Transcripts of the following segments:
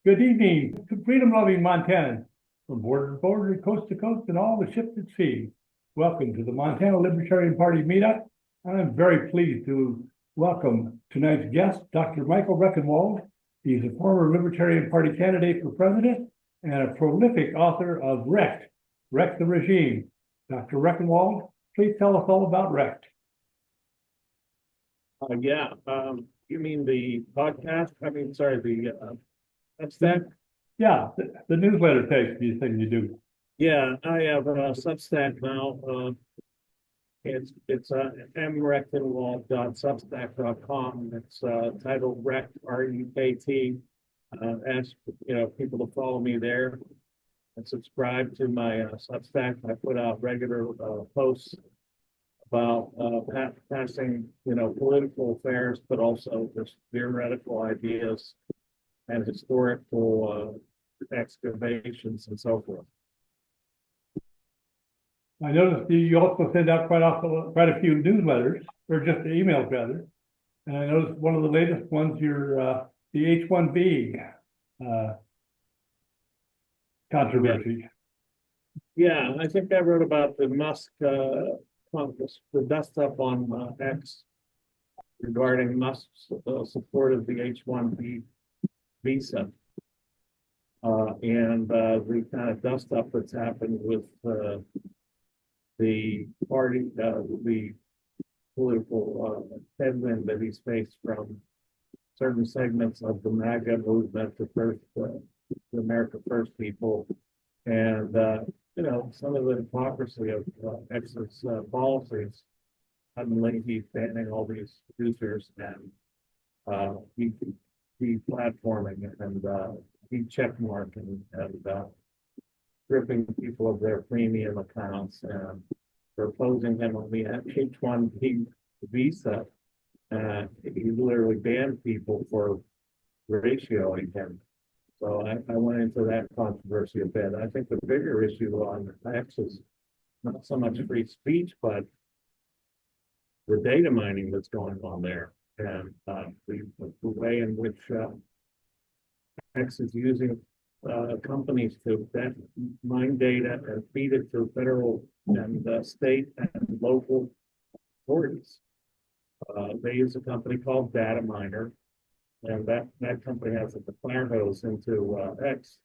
Good evening to freedom-loving Montanans from border to border, coast to coast, and all the ships at sea. Welcome to the Montana Libertarian Party meetup. I'm very pleased to welcome tonight's guest, Dr. Michael Rectenwald. He's a former Libertarian Party candidate for president and a prolific author of REKT, REKT the Regime. Dr. Rectenwald, please tell us all about REKT. You mean the podcast? The Substack? Yeah, the newsletter takes these things you do. Yeah, I have a Substack now. It's mrectenwald.substack.com. It's titled REKT, REKT. Ask people to follow me there and subscribe to my Substack. I put out regular posts about passing political affairs, but also just theoretical ideas and historical excavations and so forth. I noticed you also send out quite a few newsletters, or just emails rather. And I noticed one of the latest ones, the H-1B controversy. Yeah, I think I wrote about the Musk the dust up on X regarding Musk's support of the H-1B visa. And the kind of dust up that's happened with the party, the political headwind that he's faced from certain segments of the MAGA movement, the America First people, and some of the hypocrisy of X's policies. Suddenly he's banning all these producers and deplatforming and de-checkmarking and stripping people of their premium accounts and proposing him on the H-1B visa. He literally banned people for ratioing him. So I went into that controversy a bit. I think the bigger issue on X is not so much free speech, but the data mining that's going on there, and the way in which X is using companies to mine data and feed it to federal and state and local authorities. They use a company called Data Miner, and that company has a fire hose into X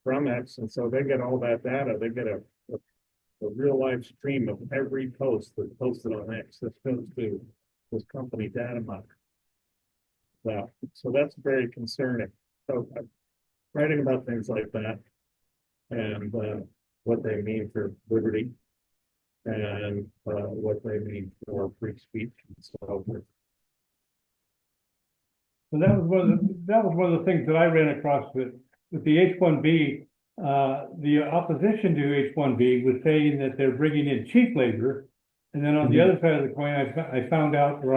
from X, and so they get all that data. They get a real live stream of every post that's posted on X that goes to this company Data Miner. So that's very concerning. So writing about things like that and what they mean for liberty and what they mean for free speech and so forth. So that was one of the things that I ran across with the H-1B. The opposition to H-1B was saying that they're bringing in cheap labor, and then on the other side of the coin, I found out, or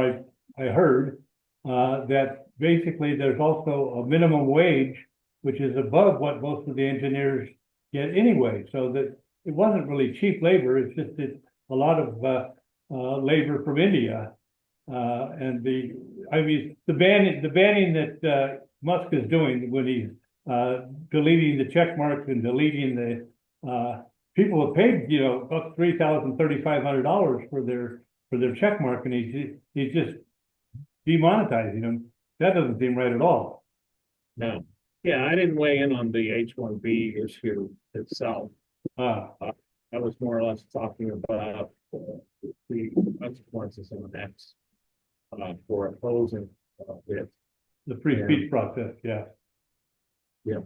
I heard that basically there's also a minimum wage, which is above what most of the engineers get anyway. So that it wasn't really cheap labor; it's just that a lot of labor from India. And the banning that Musk is doing when he's deleting the check marks and deleting the people have paid about $3,500 for their check mark, and he's just demonetizing them. That doesn't seem right at all. No, yeah, I didn't weigh in on the H-1B issue itself. I was more or less talking about the consequences on X. For opposing it. The free speech process, yeah. Yeah.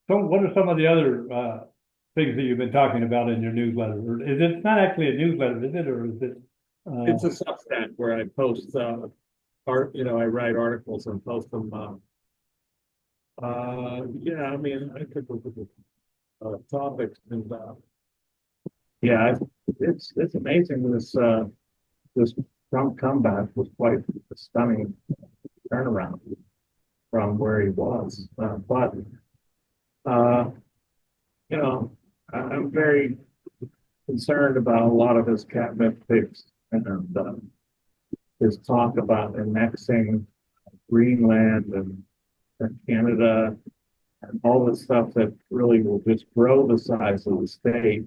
So what are some of the other things that you've been talking about in your newsletter? Or is it not actually a newsletter, is it? Or is it? It's a Substack where I post, I write articles and post them. I could look at the topics and it's amazing this Trump comeback was quite a stunning turnaround from where he was. I'm very concerned about a lot of his cabinet picks and his talk about annexing Greenland and Canada and all the stuff that really will just grow the size of the state,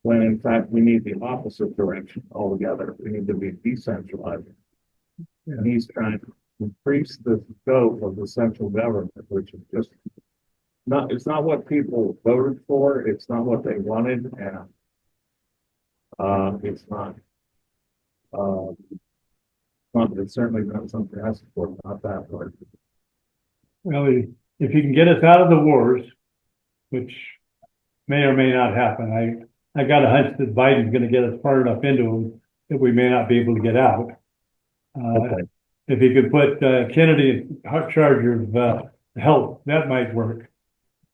when in fact we need the opposite direction altogether. We need to be decentralized. And he's trying to increase the scope of the central government, which is just not, it's not what people voted for, it's not what they wanted, and it's not it's certainly not something I support, not that part. Well, if you can get us out of the wars, which may or may not happen, I got a hunch that Biden's going to get us far enough into them that we may not be able to get out. Okay. If he could put Kennedy in charge of health, that might work.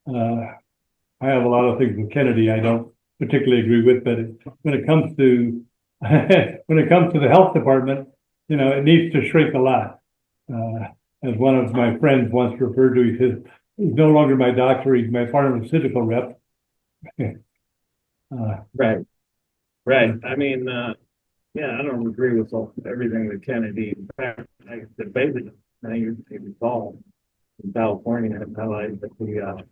I have a lot of things with Kennedy I don't particularly agree with, but when it comes to when it comes to the health department, you know, it needs to shrink a lot. As one of my friends once referred to, he says, he's no longer my doctor, he's my pharmaceutical rep. Right. Right. I mean, yeah, I don't agree with everything that Kennedy. In fact, I debated him. I recall in California at the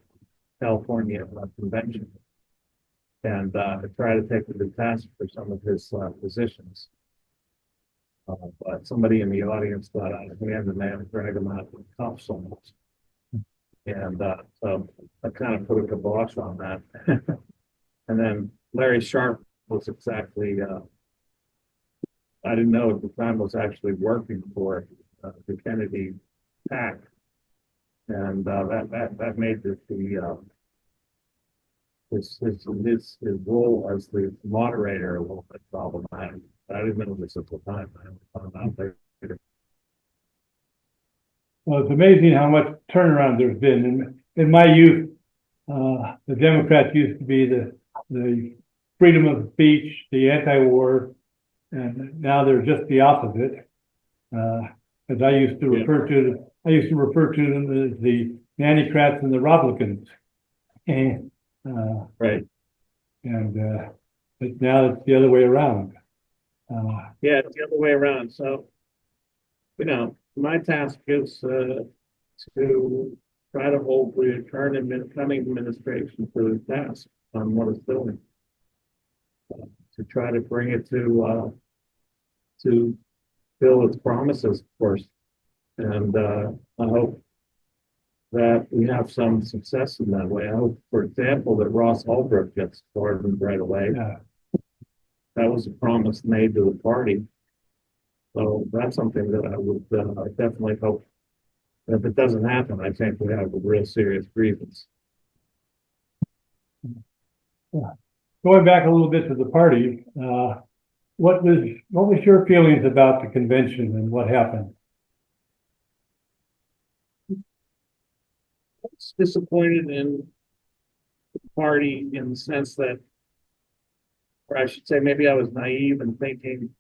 California convention, and try to take the task for some of his positions. But somebody in the audience got out of hand and they had to drag him out with cuffs almost. And so I kind of put a kibosh on that. And then Larry Sharp was exactly, I didn't know at the time, was actually working for the Kennedy PAC. And that made this his role as the moderator a little bit problematic. I didn't know this at the time. I found out later. Well, it's amazing how much turnaround there's been. In my youth, the Democrats used to be the freedom of speech, the anti-war, and now they're just the opposite. As I used to refer to them as the Nannycrats and the Roblicans. And right. And but now it's the other way around. Yeah, it's the other way around. So, you know, my task is to try to hold the current coming administration to the task on what it's doing. To try to bring it to fill its promises, of course. And I hope that we have some success in that way. I hope, for example, that Ross Ulbricht gets pardoned right away. Yeah. That was a promise made to the party. So that's something that I would definitely hope. If it doesn't happen, I think we have a real serious grievance. Yeah. Going back a little bit to the party, what was your feelings about the convention and what happened? I was disappointed in the party in the sense that, or I should say, maybe I was naive in thinking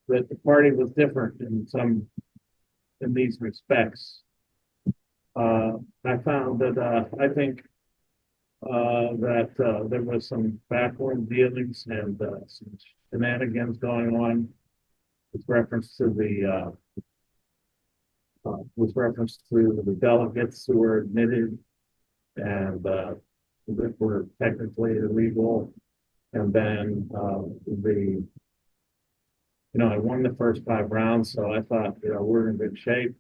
that the party was different in these respects. I found that I think that there was some backroom dealings and some shenanigans going on with reference to the delegates who were admitted and that were technically illegal. And then I won the first 5 rounds, so I thought, we're in good shape.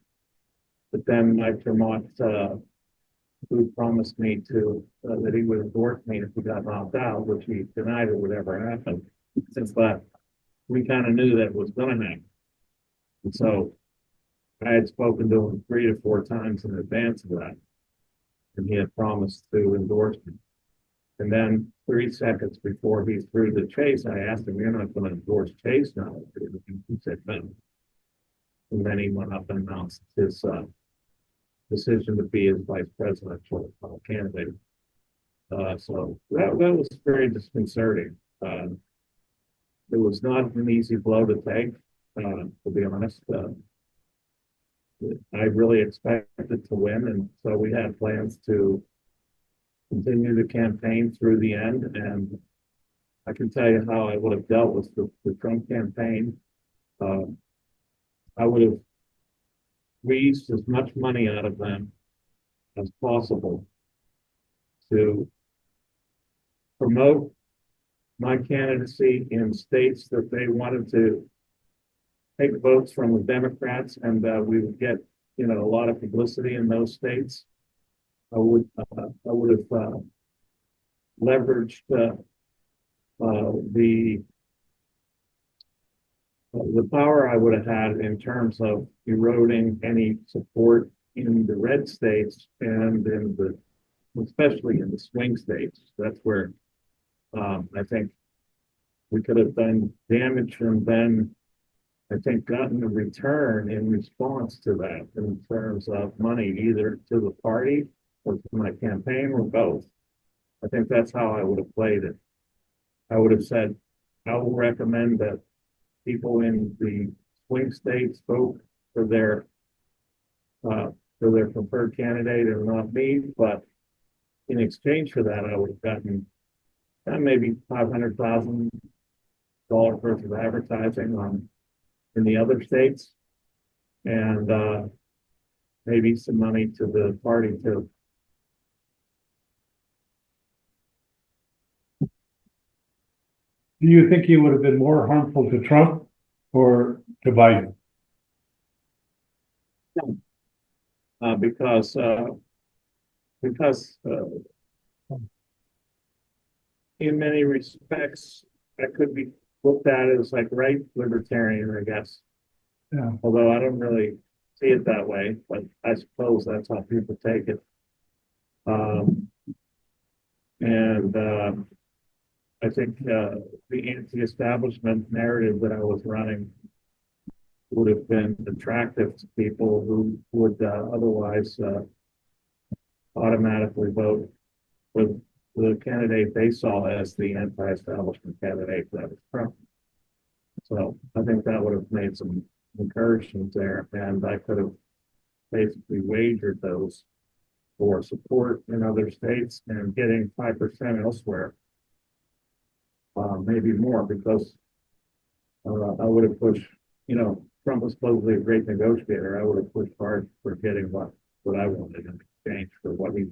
But then Mike Vermont, who promised me that he would endorse me if we got knocked out, which he denied it would ever happen. Since that, we kind of knew that was going to happen. And so I had spoken to him 3 to 4 times in advance of that, and he had promised to endorse me. And then 3 seconds before he threw the chase, I asked him, "You're not going to endorse Chase now?" He said, "No." And then he went up and announced his decision to be his vice presidential candidate. So that was very disconcerting. It was not an easy blow to take, to be honest. I really expected to win, and so we had plans to continue the campaign through the end. And I can tell you how I would have dealt with the Trump campaign. I would have squeeze as much money out of them as possible to promote my candidacy in states that they wanted to take votes from the Democrats, and we would get, a lot of publicity in those states. I would have leveraged the power I would have had in terms of eroding any support in the red states and especially in the swing states. That's where I think we could have done damage, and then I think gotten a return in response to that in terms of money, either to the party or to my campaign or both. I think that's how I would have played it. I would have said, I will recommend that people in the swing states vote for their preferred candidate and not me, but in exchange for that, I would have gotten maybe $500,000 worth of advertising in the other states, and maybe some money to the party too. Do you think he would have been more harmful to Trump or to Biden? Because in many respects, I could be looked at as like right libertarian, I guess. Yeah. Although I don't really see it that way, but I suppose that's how people take it. And I think the anti-establishment narrative that I was running would have been attractive to people who would otherwise automatically vote for the candidate they saw as the anti-establishment candidate, that was Trump. So I think that would have made some encouragement there, and I could have basically wagered those for support in other states and getting 5% elsewhere. Maybe more, because I would have pushed, Trump was supposedly a great negotiator. I would have pushed hard for getting what I wanted in exchange for what he.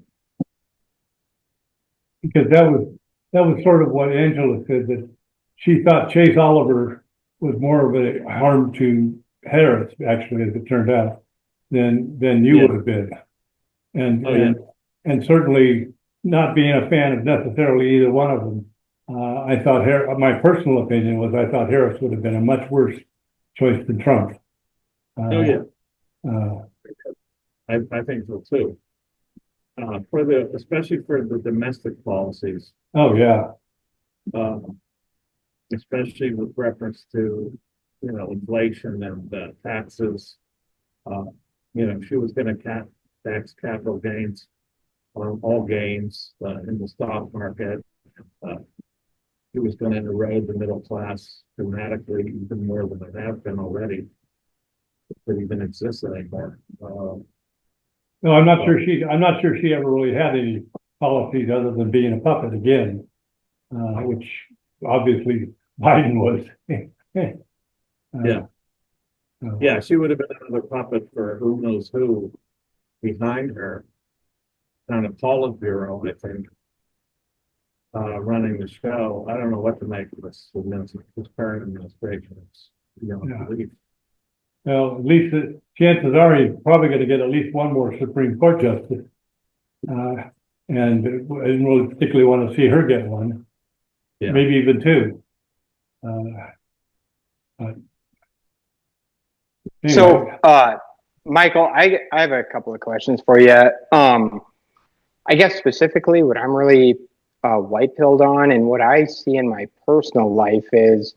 Because that was sort of what Angela said, that she thought Chase Oliver was more of a harm to Harris, actually, as it turned out, than you would have been. And certainly not being a fan of necessarily either one of them. I thought my personal opinion was I thought Harris would have been a much worse choice than Trump. I think so too. Especially for the domestic policies. Oh yeah. Especially with reference to inflation and taxes. She was going to tax capital gains on all gains in the stock market. He was going to erode the middle class dramatically, even more than they have been already. It even exists anymore. No, I'm not sure she ever really had any policies other than being a puppet again, which obviously Biden was. Yeah, she would have been another puppet for who knows who behind her, on a Politburo, I think. Running the show. I don't know what to make of this current administration. It's beyond belief. Well, at least the chances are he's probably going to get at least one more Supreme Court justice. And I didn't really particularly want to see her get one. Yeah. Maybe even two. Anyway. So, Michael, I have a couple of questions for you. I guess specifically what I'm really white-pilled on, and what I see in my personal life is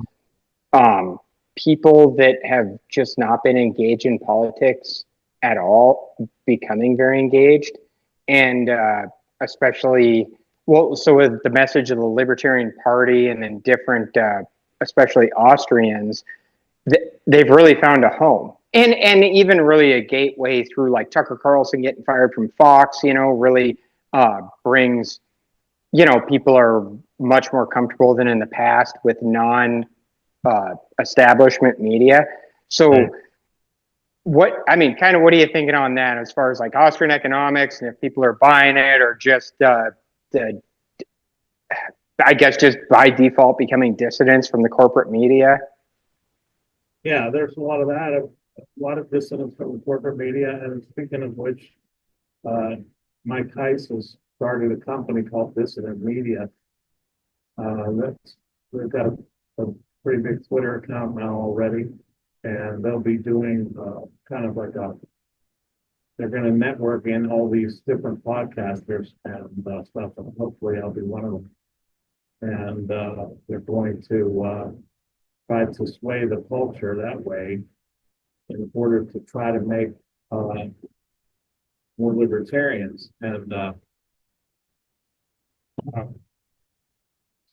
people that have just not been engaged in politics at all becoming very engaged, and especially, so with the message of the Libertarian Party and then different, especially Austrians, they've really found a home. And even really a gateway through like Tucker Carlson getting fired from Fox, really brings, people are much more comfortable than in the past with non-establishment media. So kind of what are you thinking on that as far as like Austrian economics and if people are buying it or just the I guess just by default becoming dissidents from the corporate media? Yeah, there's a lot of that, a lot of dissonance from the corporate media. And speaking of which, Mike Heiss has started a company called Dissident Media. That's They've got a pretty big Twitter account now already, and they'll be doing kind of like they're going to network in all these different podcasters and stuff, and hopefully I'll be one of them. And they're going to try to sway the culture that way in order to try to make more libertarians. And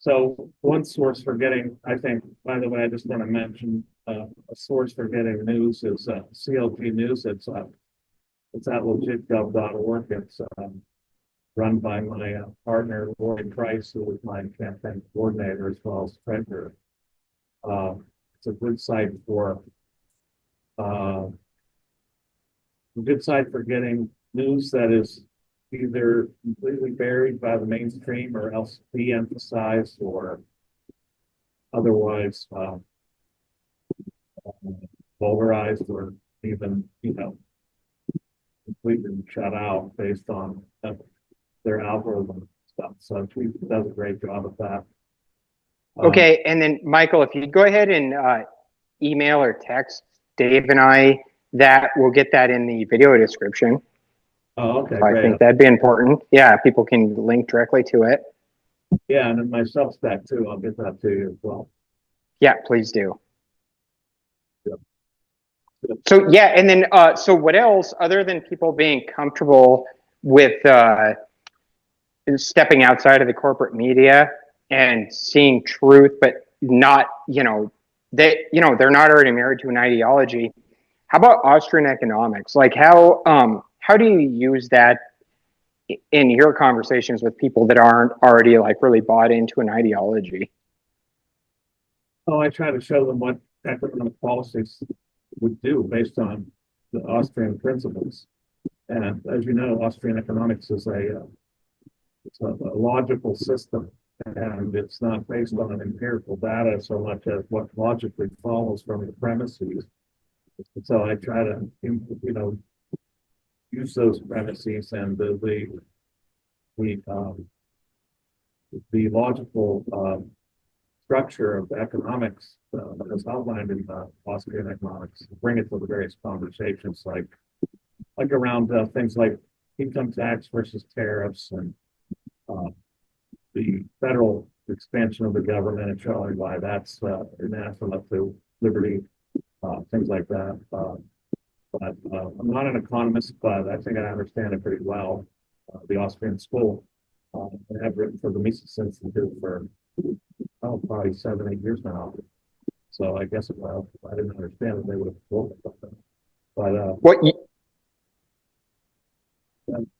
so one source for getting, I think, by the way, I just want to mention a source for getting news is CLG News. It's at legitgov.org. It's run by my partner, Lori Price, who was my campaign coordinator as well as treasurer. It's a good site for getting news that is either completely buried by the mainstream or else de-emphasized or otherwise polarized or even, completely shut out based on their algorithm stuff. So she does a great job of that. Okay, and then Michael, if you go ahead and email or text Dave and I, that we'll get that in the video description. Oh, okay, So I great. think that'd be important. Yeah, people can link directly to it. Yeah, and in my Substack too, I'll get that to you as well. Yeah, please do. Yep. So yeah, and then so what else other than people being comfortable with stepping outside of the corporate media and seeing truth, but not, they're not already married to an ideology. How about Austrian economics? Like how do you use that in your conversations with people that aren't already like really bought into an ideology? Oh, I try to show them what economic policies would do based on the Austrian principles. And as you know, Austrian economics is it's a logical system, and it's not based on empirical data so much as what logically follows from the premises. So I try to, use those premises and the logical structure of economics as outlined in Austrian economics, bring it to the various conversations like around things like income tax versus tariffs and the federal expansion of the government and showing why that's anathema to liberty, things like that. But I'm not an economist, but I think I understand it pretty well. The Austrian school, I have written for the Mises Institute for probably 7-8 years now. So I guess if I didn't understand it, they would have told me something. But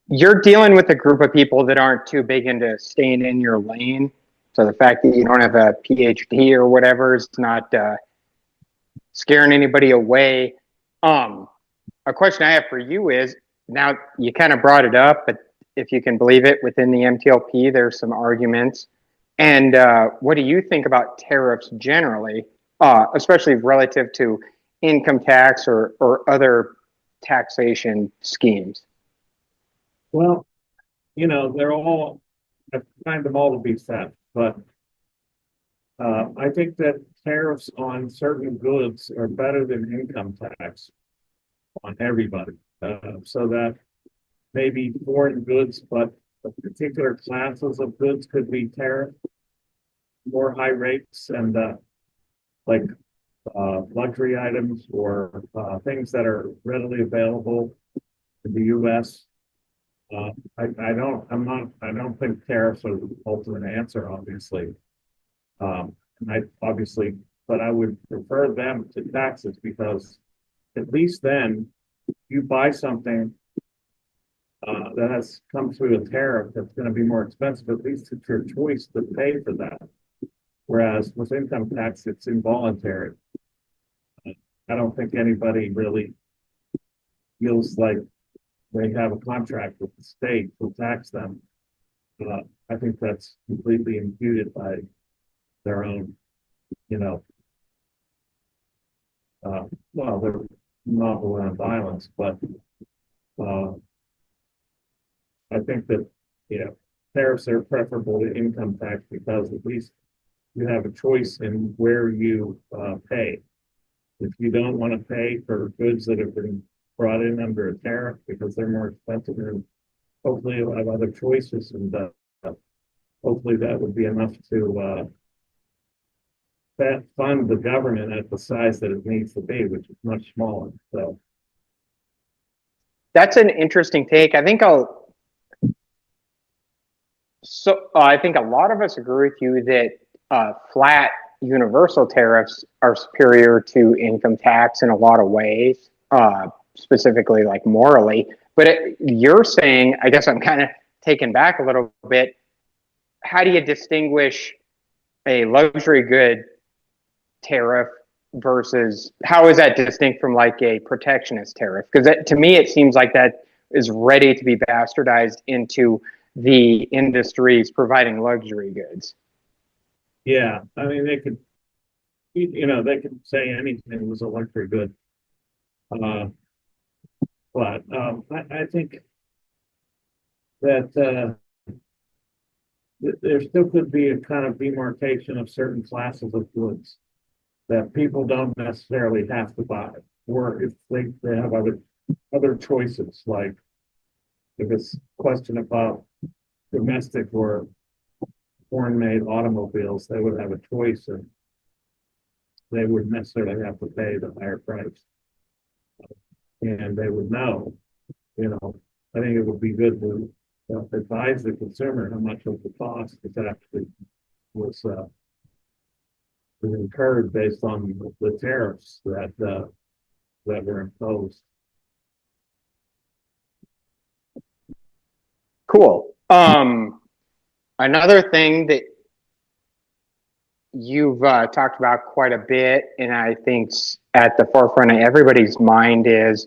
you're dealing with a group of people that aren't too big into staying in your lane. So the fact that you don't have a PhD or whatever is not scaring anybody away. A question I have for you is, now you kind of brought it up, but if you can believe it, within the MTLP, there's some arguments. And what do you think about tariffs generally, especially relative to income tax or other taxation schemes? well, I find them all to be set, but I think that tariffs on certain goods are better than income tax on everybody. So that maybe foreign goods, but particular classes of goods could be tariffed more high rates, and like luxury items or things that are readily available in the U.S. I don't think tariffs are the ultimate answer, obviously. But I would prefer them to taxes, because at least then you buy something that has come through a tariff that's going to be more expensive. At least it's your choice to pay for that. Whereas with income tax, it's involuntary. I don't think anybody really feels like they have a contract with the state to tax them. I think that's completely imputed by their own, you know, well, they're not around violence, but uh, I think that, you know, tariffs are preferable to income tax because at least you have a choice in where you pay. If you don't want to pay for goods that have been brought in under a tariff because they're more expensive, then hopefully you'll have other choices, and hopefully that would be enough to that fund the government at the size that it needs to be, which is much smaller. So That's an interesting take. I think a lot of us agree with you that flat universal tariffs are superior to income tax in a lot of ways, specifically like morally. But you're saying, I guess I'm kind of taken back a little bit. How do you distinguish a luxury good tariff versus how is that distinct from like a protectionist tariff? Because to me, it seems like that is ready to be bastardized into the industries providing luxury goods. yeah, I mean they could, you know, they could say anything was a luxury good, uh, but I think that there still could be a kind of demarcation of certain classes of goods that people don't necessarily have to buy, or if they have other choices, like if it's a question about domestic or foreign-made automobiles, they would have a choice, and they wouldn't necessarily have to pay the higher price, and they would know, you know. I think it would be good to advise the consumer how much of the cost it actually was incurred based on the tariffs that were imposed. Cool. Another thing that you've talked about quite a bit, and I think at the forefront of everybody's mind is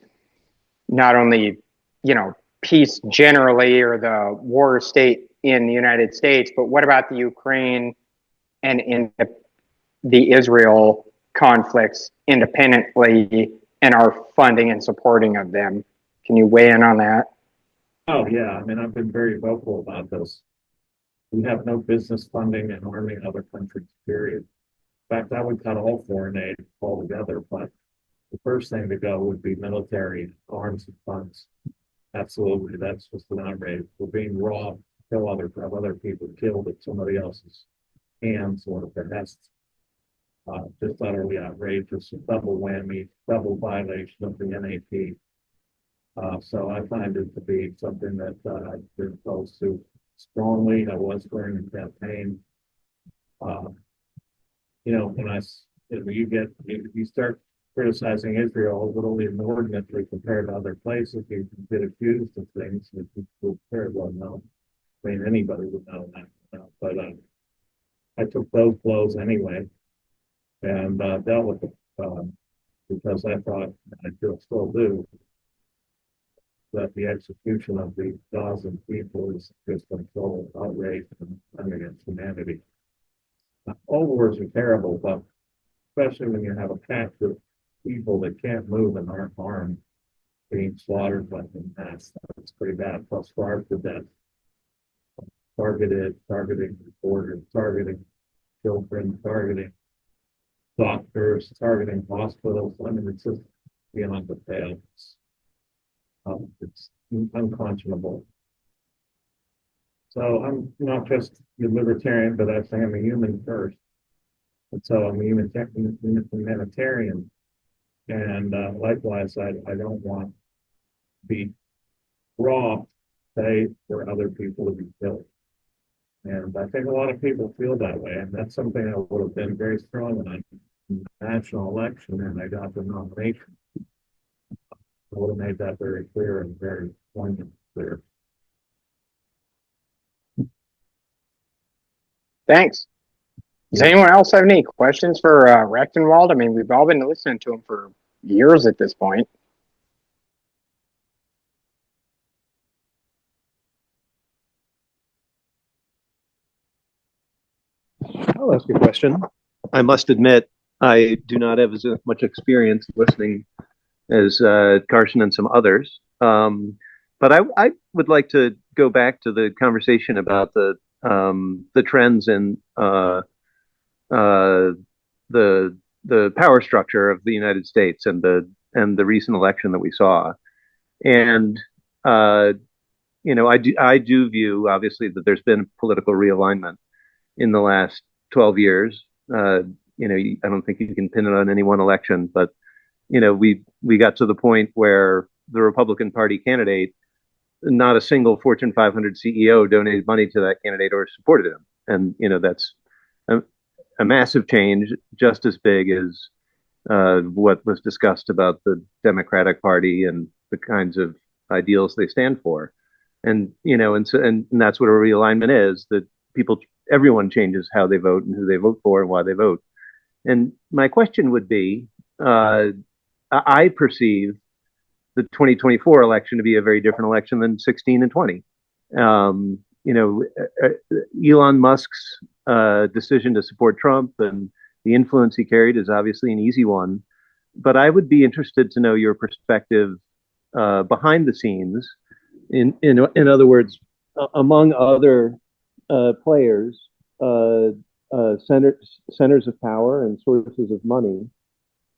not only, you know, peace generally or the war state in the United States, but what about the Ukraine and in the Israel conflicts independently and our funding and supporting of them? Can you weigh in on that? Oh yeah, I mean I've been very vocal about this. We have no business funding and arming other countries, period. In fact, I would cut all foreign aid altogether, but the first thing to go would be military arms and funds. Absolutely, that's just an outrage. We're being robbed, have other people killed at somebody else's hands or behest. Just utterly outrageous, double whammy, double violation of the NAP. So I find it to be something that I've been opposed to strongly. I was during the campaign. You know, you start criticizing Israel a little inordinately compared to other places, you get accused of things that people very well know. I mean, anybody would know that. But I took those blows anyway and dealt with it because I thought, I still do, that the execution of the Gaza people is just a total outrage and against humanity. All wars are terrible, but especially when you have a pack of people that can't move and aren't armed being slaughtered like in mass. That's pretty bad. Plus starved to death, targeting reporters, targeting children, targeting doctors, targeting hospitals. I mean, it's just beyond the pale. It's unconscionable. So I'm not just a libertarian, but I say I'm a human first. And so I'm a humanitarian. And likewise, I don't want to be robbed, say, for other people to be killed. And I think a lot of people feel that way. And that's something I would have been very strong on in the national election, and I got the nomination. I would have made that very clear and very poignant clear. Thanks. Does anyone else have any questions for Rectenwald? I mean, we've all been listening to him for years at this point. I'll ask a question. I must admit, I do not have as much experience listening as Carson and some others. But I would like to go back to the conversation about the trends in the power structure of the United States and the recent election that we saw. And I do view obviously that there's been political realignment in the last 12 years. I don't think you can pin it on any one election, but we got to the point where the Republican Party candidate, not a single Fortune 500 CEO donated money to that candidate or supported him, and that's a massive change, just as big as what was discussed about the Democratic Party and the kinds of ideals they stand for. And that's what a realignment is, that everyone changes how they vote and who they vote for and why they vote. And my question would be, I perceive the 2024 election to be a very different election than 16 and 20. Elon Musk's decision to support Trump and the influence he carried is obviously an easy one. But I would be interested to know your perspective behind the scenes. In other words, among other players, centers of power and sources of money,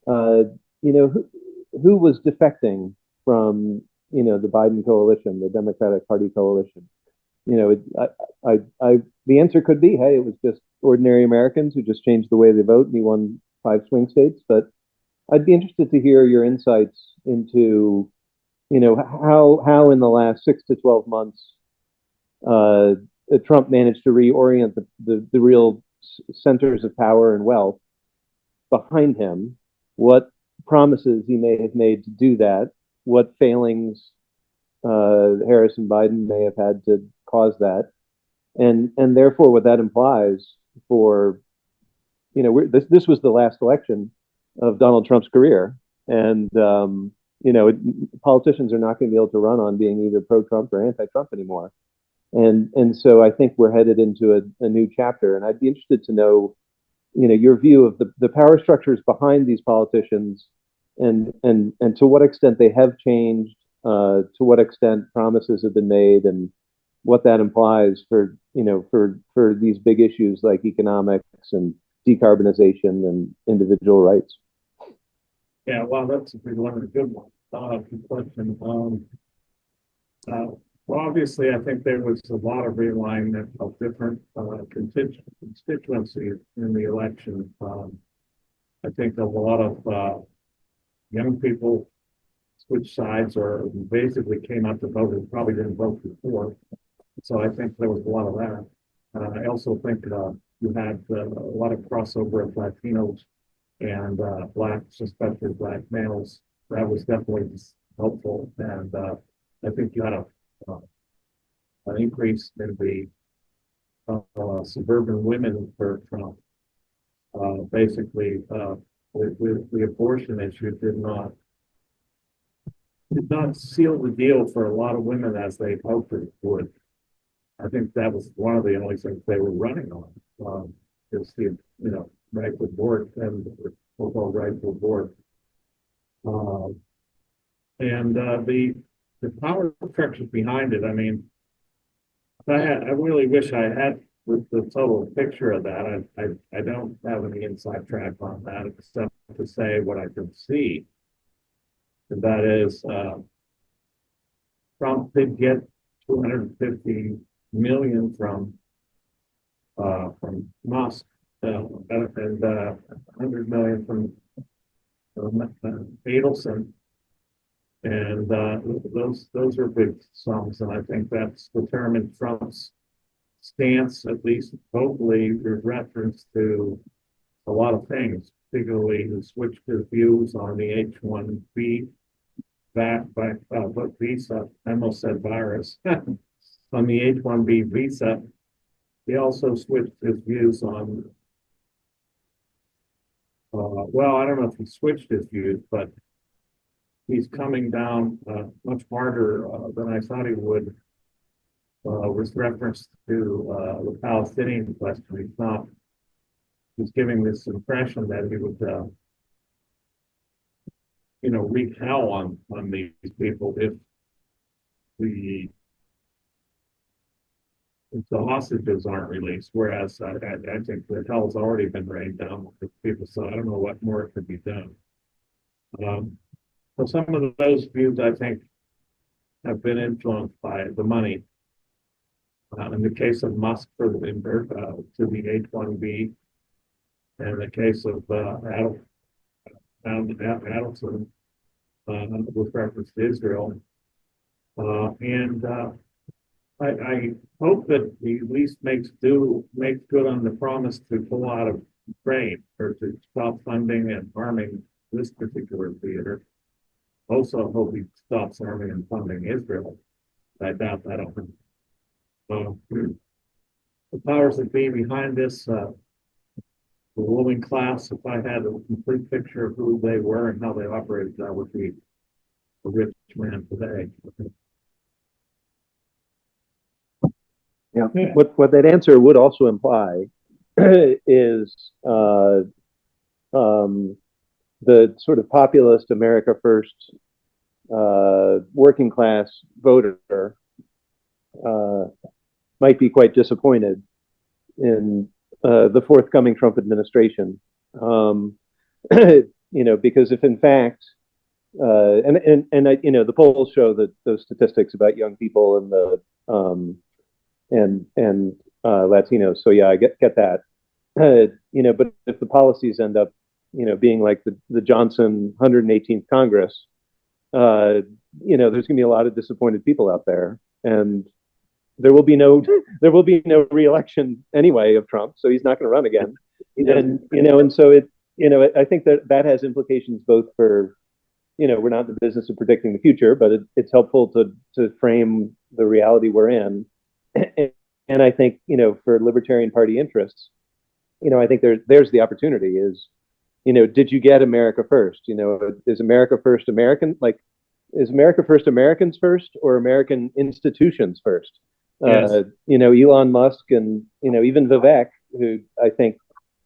who was defecting from the Biden coalition, the Democratic Party coalition? The answer could be, hey, it was just ordinary Americans who just changed the way they vote, and he won 5 swing states. But I'd be interested to hear your insights into how in the last 6 to 12 months Trump managed to reorient the real centers of power and wealth behind him, what promises he may have made to do that, what failings Harris and Biden may have had to cause that, and therefore what that implies for, this was the last election of Donald Trump's career, and politicians are not going to be able to run on being either pro-Trump or anti-Trump anymore. And so I think we're headed into a new chapter, and I'd be interested to know, your view of the power structures behind these politicians, and to what extent they have changed, to what extent promises have been made, and what that implies for these big issues like economics and decarbonization and individual rights. Yeah, well, that's a good one, a good one. Good question. Well, obviously, I think there was a lot of realignment of different constituencies in the election. I think a lot of young people switched sides or basically came out to vote and probably didn't vote before. So I think there was a lot of that. I also think you had a lot of crossover of Latinos and blacks, especially black males. That was definitely helpful. And I think you had an increase in the suburban women for Trump. Basically, with the abortion issue did not seal the deal for a lot of women as they hoped it would. I think that was one of the only things they were running on, is the right to abort and the so-called right to abort. And the power structures behind it. I mean, I really wish I had the total picture of that. I don't have any inside track on that except to say what I can see. And that is, Trump did get 250 million from Musk, and 100 million from Adelson. And those are big sums, and I think that's determined Trump's stance, at least hopefully, with reference to a lot of things, particularly he switched his views on the H-1B visa. I almost said virus. On the H-1B visa, he also switched his views on. Well, I don't know if he switched his views, but he's coming down much harder than I thought he would with reference to the Palestinian question. He's not was giving this impression that he would, wreak hell on these people the if the hostages aren't released. Whereas I think the hell's already been rained down with people, so I don't know what more could be done. So some of those views, I think, have been influenced by the money. In the case of Musk for the to the H-1B, and in the case of Adelson with reference to Israel. I hope that he at least makes good on the promise to pull out of Ukraine or to stop funding and arming this particular theater. Also, hope he stops arming and funding Israel. I doubt that'll happen. The powers that be behind this, the ruling class, if I had a complete picture of who they were and how they operated, that would be a rich man today. Yeah. What that answer would also imply is the sort of populist America First working class voter might be quite disappointed in the forthcoming Trump administration. Because if in fact, the polls show that those statistics about young people and the Latinos. So yeah, I get that. But if the policies end up, being like the Johnson 118th Congress, there's going to be a lot of disappointed people out there, and there will be no re-election anyway of Trump, so he's not going to run again. And so I think that has implications both for, we're not in the business of predicting the future, but it's helpful to frame the reality we're in. And I think, for Libertarian Party interests, I think there's the opportunity is, did you get America first? Is America first American? Like, is America first Americans first or American institutions first? Yes. Elon Musk and, even Vivek, who I think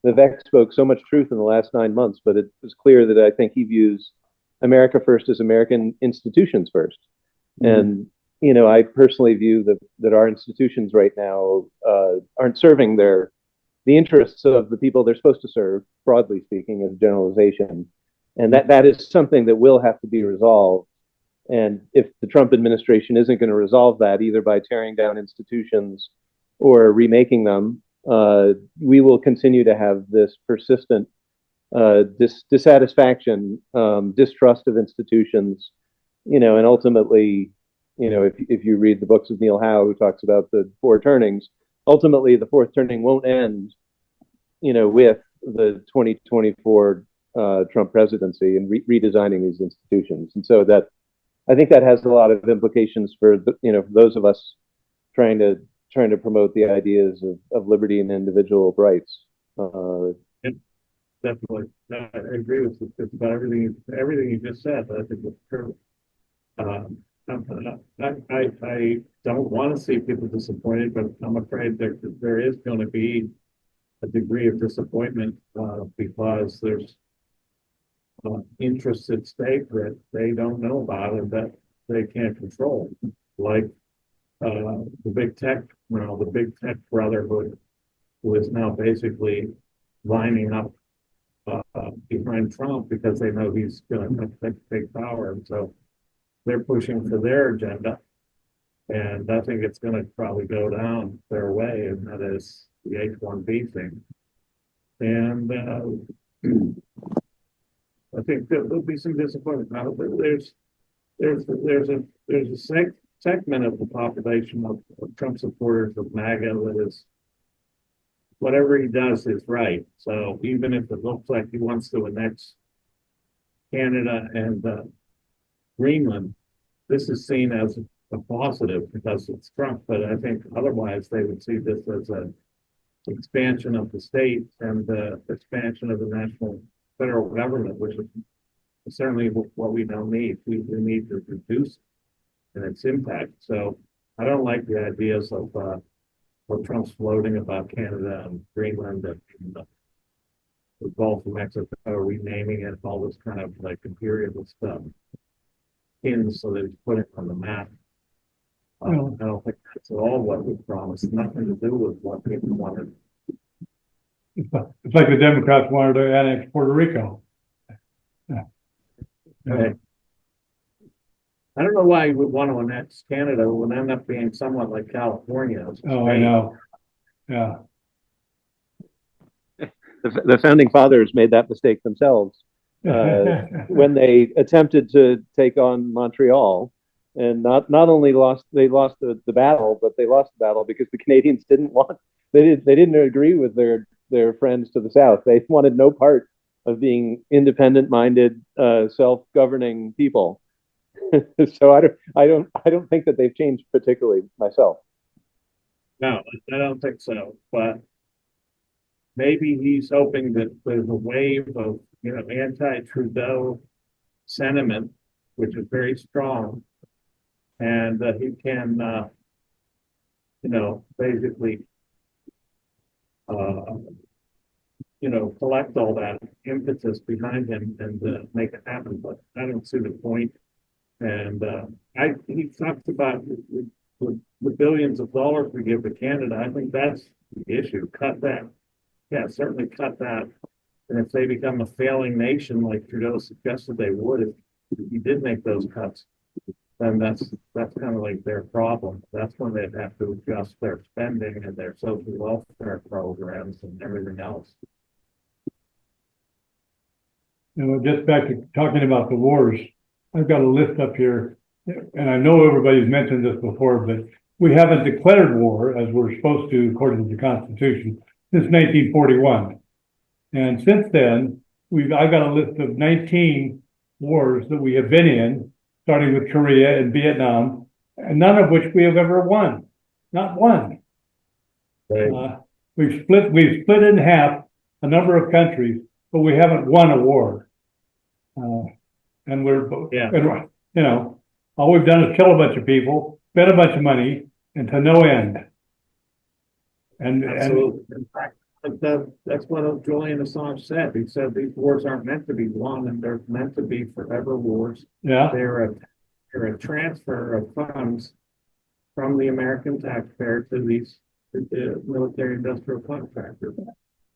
Vivek spoke so much truth in the last 9 months, but it was clear that I think he views America first as American institutions first. Mm-hmm. And, I personally view that our institutions right now aren't serving the interests of the people they're supposed to serve, broadly speaking, as a generalization. And that is something that will have to be resolved. And if the Trump administration isn't going to resolve that, either by tearing down institutions or remaking them, we will continue to have this persistent dissatisfaction, distrust of institutions, and ultimately, if you read the books of Neil Howe, who talks about the four turnings, ultimately the fourth turning won't end, with the 2024 Trump presidency and redesigning these institutions. And so I think that has a lot of implications for those of us trying to promote the ideas of liberty and individual rights. Definitely, I agree with you about everything you just said. I think it's true. I don't want to see people disappointed, but I'm afraid there is going to be a degree of disappointment because there's interests at stake that they don't know about and that they can't control, like the big tech brotherhood, who is now basically lining up behind Trump because they know he's going to take power, and so they're pushing for their agenda, and I think it's going to probably go down their way, and that is the H-1B thing. And I think there'll be some disappointment. Now, there's a segment of the population of Trump supporters of MAGA that is, whatever he does is right. So even if it looks like he wants to annex Canada and Greenland, this is seen as a positive because it's Trump. But I think otherwise they would see this as an expansion of the states and the expansion of the national federal government, which is certainly what we don't need. We need to reduce and its impact. So I don't like the ideas of what Trump's floating about Canada and Greenland and the Gulf of Mexico, renaming it, all this kind of like imperial stuff. In so that it's put it on the map. I don't think that's at all what we promised. Nothing to do with what people wanted. It's like the Democrats wanted to annex Puerto Rico. Yeah. Right. I don't know why you would want to annex Canada. It would end up being somewhat like California. Oh, I know. Yeah. The founding fathers made that mistake themselves when they attempted to take on Montreal, and not only lost the battle, but they lost the battle because the Canadians they didn't agree with their friends to the south. They wanted no part of being independent-minded, self-governing people. So I don't think that they've changed particularly myself. No, I don't think so. But maybe he's hoping that there's a wave of anti-Trudeau sentiment, which is very strong, and that he can basically collect all that impetus behind him and make it happen. But I don't see the point. And he talks about the billions of dollars we give to Canada. I think that's the issue. Cut that. Yeah, certainly cut that. And if they become a failing nation like Trudeau suggested they would, if he did make those cuts, then that's kind of like their problem. That's when they'd have to adjust their spending and their social welfare programs and everything else. Just back to talking about the wars, I've got a list up here, and I know everybody's mentioned this before, but we haven't declared war as we're supposed to according to the Constitution since 1941. And since then, I've got a list of 19 wars that we have been in, starting with Korea and Vietnam, and none of which we have ever won. Not one. Right. We've split in half a number of countries, but we haven't won a war. And all we've done is kill a bunch of people, spend a bunch of money, and to no end. Absolutely. In fact, that's what Julian Assange said. He said these wars aren't meant to be won, and they're meant to be forever wars. Yeah. They're a transfer of funds from the American taxpayer to these military industrial contractors.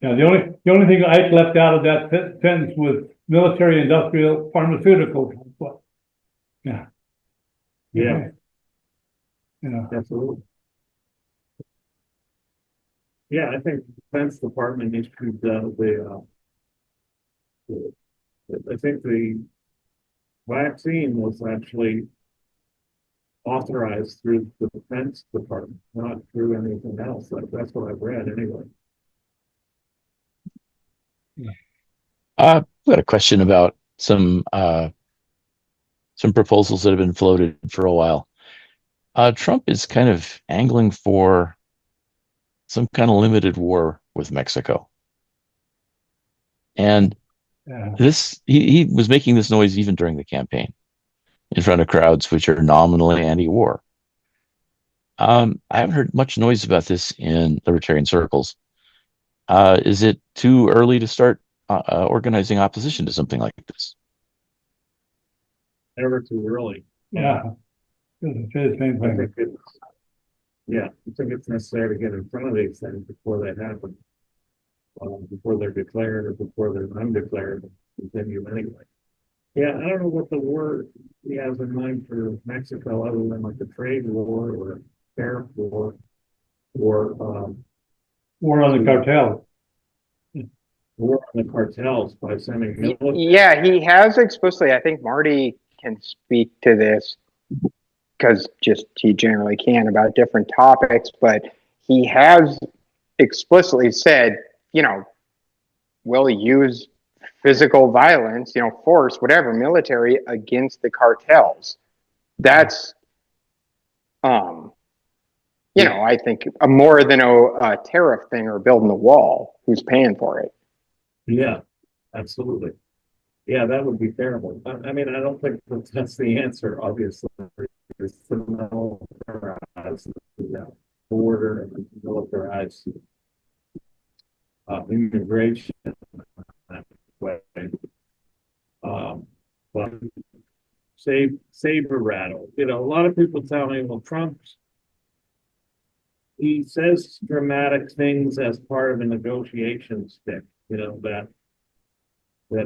Yeah, the only thing I left out of that sentence was military industrial pharmaceutical. Yeah. Yeah. Yeah. Absolutely. Yeah, I think the Defense Department issued I think the vaccine was actually authorized through the Defense Department, not through anything else. That's what I've read anyway. I've got a question about some proposals that have been floated for a while. Trump is kind of angling for some kind of limited war with Mexico. And he was making this noise even during the campaign in front of crowds which are nominally anti-war. I haven't heard much noise about this in libertarian circles. Is it too early to start organizing opposition to something like this? Never too early. Yeah. It's the same thing. I think it's necessary to get in front of these things before they happen, before they're declared or before they're undeclared, continue anyway. Yeah, I don't know what the word he has in mind for Mexico other than like a trade war or a tariff war or war on the cartel. War on the cartels by sending military. Yeah, he has explicitly, I think Marty can speak to this because he generally can about different topics, but he has explicitly said, we'll use physical violence, force, whatever, military against the cartels. That's, I think more than a tariff thing or building a wall. Who's paying for it? Yeah, absolutely. Yeah, that would be terrible. I mean, I don't think that's the answer, obviously. It's to militarize the border and militarize immigration. saber rattle. You know, a lot of people tell me, well, he says dramatic things as part of a negotiation stick, you know, that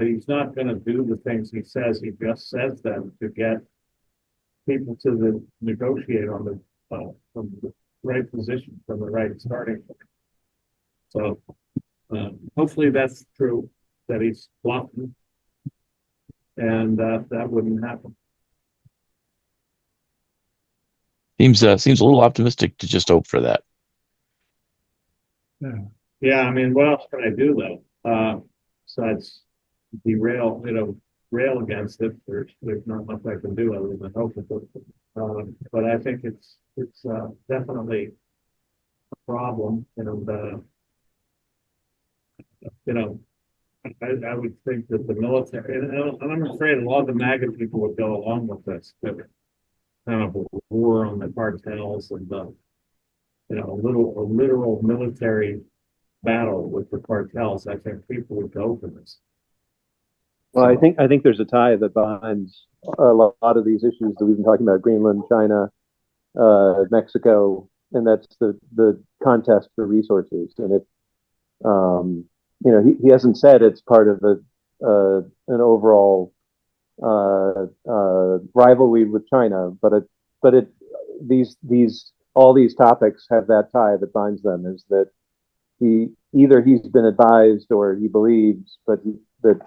he's not going to do the things he says. He just says them to get people to negotiate on from the right position, from the right starting point. So hopefully that's true, that he's bluffing, and that wouldn't happen. Seems a little optimistic to just hope for that. Yeah, I mean, what else can I do though? Besides rail against it. There's not much I can do other than hope with it. But I think it's definitely a problem, and you know, I would think that the military, and I'm afraid a lot of the MAGA people would go along with this, that kind of a war on the cartels and a literal military battle with the cartels. I think people would go for this. Well, I think there's a tie that binds a lot of these issues that we've been talking about: Greenland, China, Mexico, and that's the contest for resources. And it, he hasn't said it's part of an overall rivalry with China, but all these topics have that tie that binds them. Is that he's been advised or he believes, but that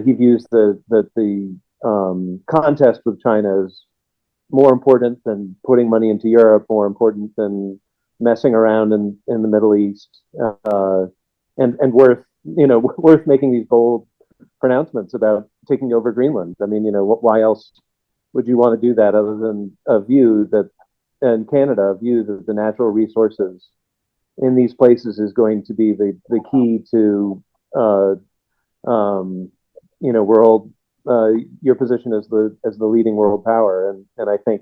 he views the contest with China is more important than putting money into Europe, more important than messing around in the Middle East, and worth making these bold pronouncements about taking over Greenland. I mean, why else would you want to do that other than a view that, in Canada, a view that the natural resources in these places is going to be the key to world, your position as the leading world power, and I think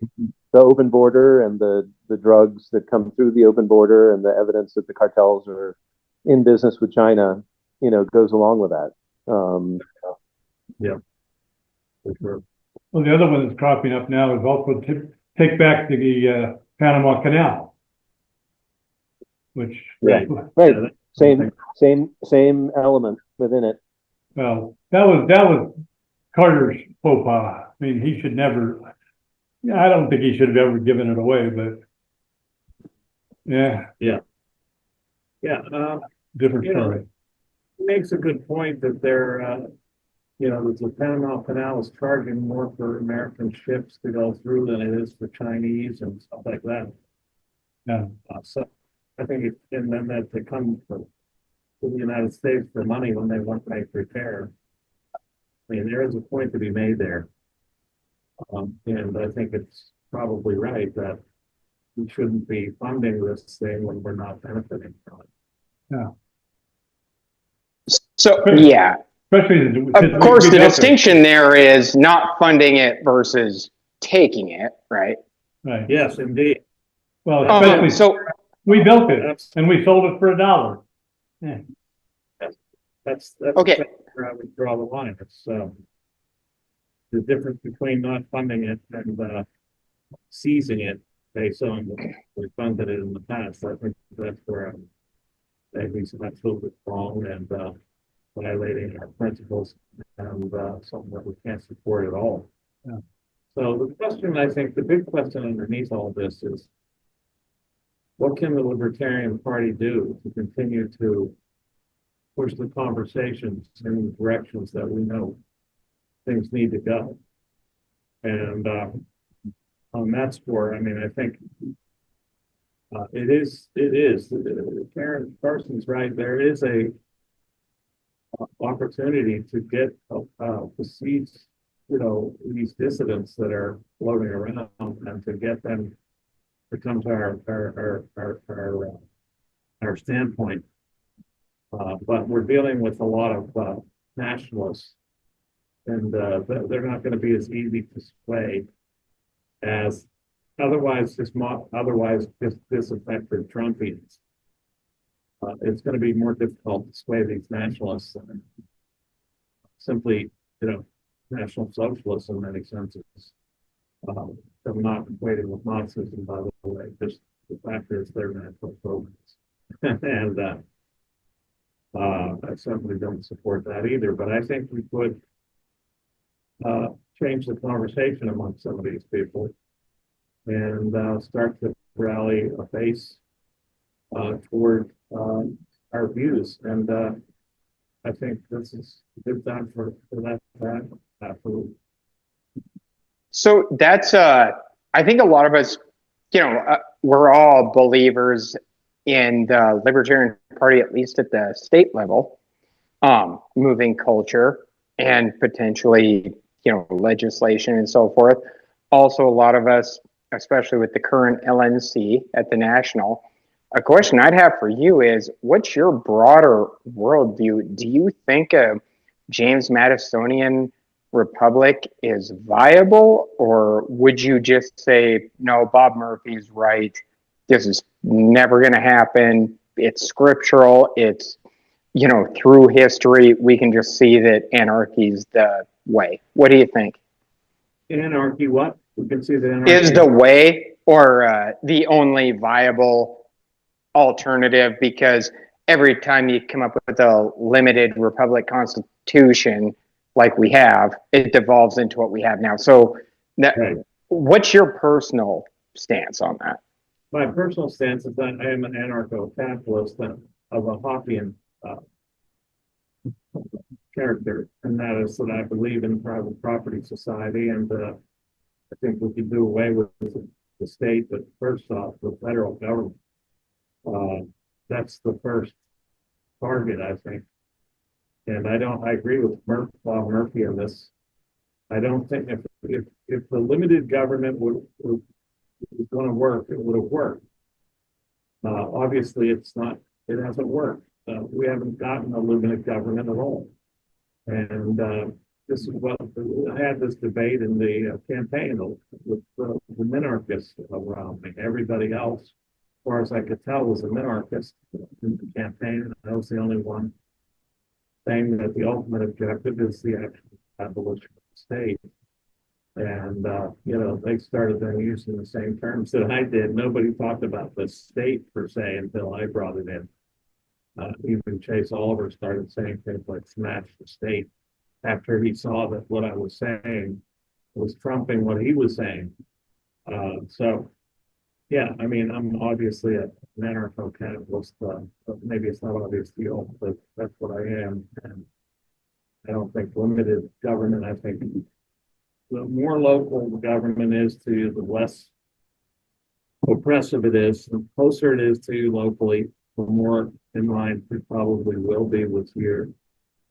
the open border and the drugs that come through the open border and the evidence that the cartels are in business with China, goes along with that. Yeah, for sure. Well, the other one that's cropping up now is also to take back the Panama Canal, which right. Same element within it. Well, that was Carter's faux pas. I mean, he should never. I don't think he should have ever given it away, but yeah. Different story. He makes a good point that that the Panama Canal is charging more for American ships to go through than it is for Chinese and stuff like that. Yeah. So I think and then that they come to the United States for money when they want to make repair. I mean, there is a point to be made there. And I think it's probably right that we shouldn't be funding this thing when we're not benefiting from it. Yeah. So, yeah. Of course, the distinction there is not funding it versus taking it, right? Right. Yes, indeed. Well, especially we built it and we sold it for $1. Yeah. That's okay. Where I would draw the line. It's the difference between not funding it and seizing it based on we funded it in the past. I think that's where maybe some absolutely wrong and violating our principles and something that we can't support at all. Yeah. So the question, I think, the big question underneath all this is, what can the Libertarian Party do to continue to push the conversations in the directions that we know things need to go? And on that score, I mean, I think it is. Karen Carson's right. There is a opportunity to get to seize, these dissidents that are floating around and to get them to come to our standpoint. But we're dealing with a lot of nationalists, and they're not going to be as easy to sway as otherwise just disaffected Trumpians. It's going to be more difficult to sway these nationalists and simply, National Socialists in many senses. I'm not equating with Marxism, by the way, just the fact is they're national programs. And I certainly don't support that either, but I think we could change the conversation among some of these people and start to rally a base toward our views. And I think this is a good time for that absolutely. So that's, I think a lot of us, we're all believers in the Libertarian Party, at least at the state level, moving culture and potentially, legislation and so forth. Also, a lot of us, especially with the current LNC at the national, a question I'd have for you is, what's your broader worldview? Do you think a James Madisonian republic is viable, or would you just say, no, Bob Murphy's right, this is never going to happen, it's scriptural, it's, through history, we can just see that anarchy's the way? What do you think? Anarchy, what? We can see that anarchy Is the way, or the only viable alternative? Because every time you come up with a limited republic constitution like we have, it devolves into what we have now. So right. What's your personal stance on that? My personal stance is that I am an anarcho-capitalist of a Hoppian character, and that is that I believe in private property society, and I think we can do away with the state, but first off, the federal government. That's the first target, I think. And I agree with Bob Murphy on this. I don't think if the limited government was going to work, it would have worked. Obviously, it hasn't worked. We haven't gotten a limited government at all. And this is what I had this debate in the campaign with the minarchists around me. Everybody else, as far as I could tell, was a minarchist in the campaign, and I was the only one saying that the ultimate objective is the actual abolition of the state. And they started then using the same terms that I did. Nobody talked about the state per se until I brought it in. Even Chase Oliver started saying things like "smash the state" after he saw that what I was saying was trumping what he was saying. So, yeah, I mean, I'm obviously an anarcho-capitalist. Maybe it's not obvious to you, but that's what I am. And I don't think limited government. I think the more local the government is to, the less oppressive it is. The closer it is to you locally, the more in line it probably will be with your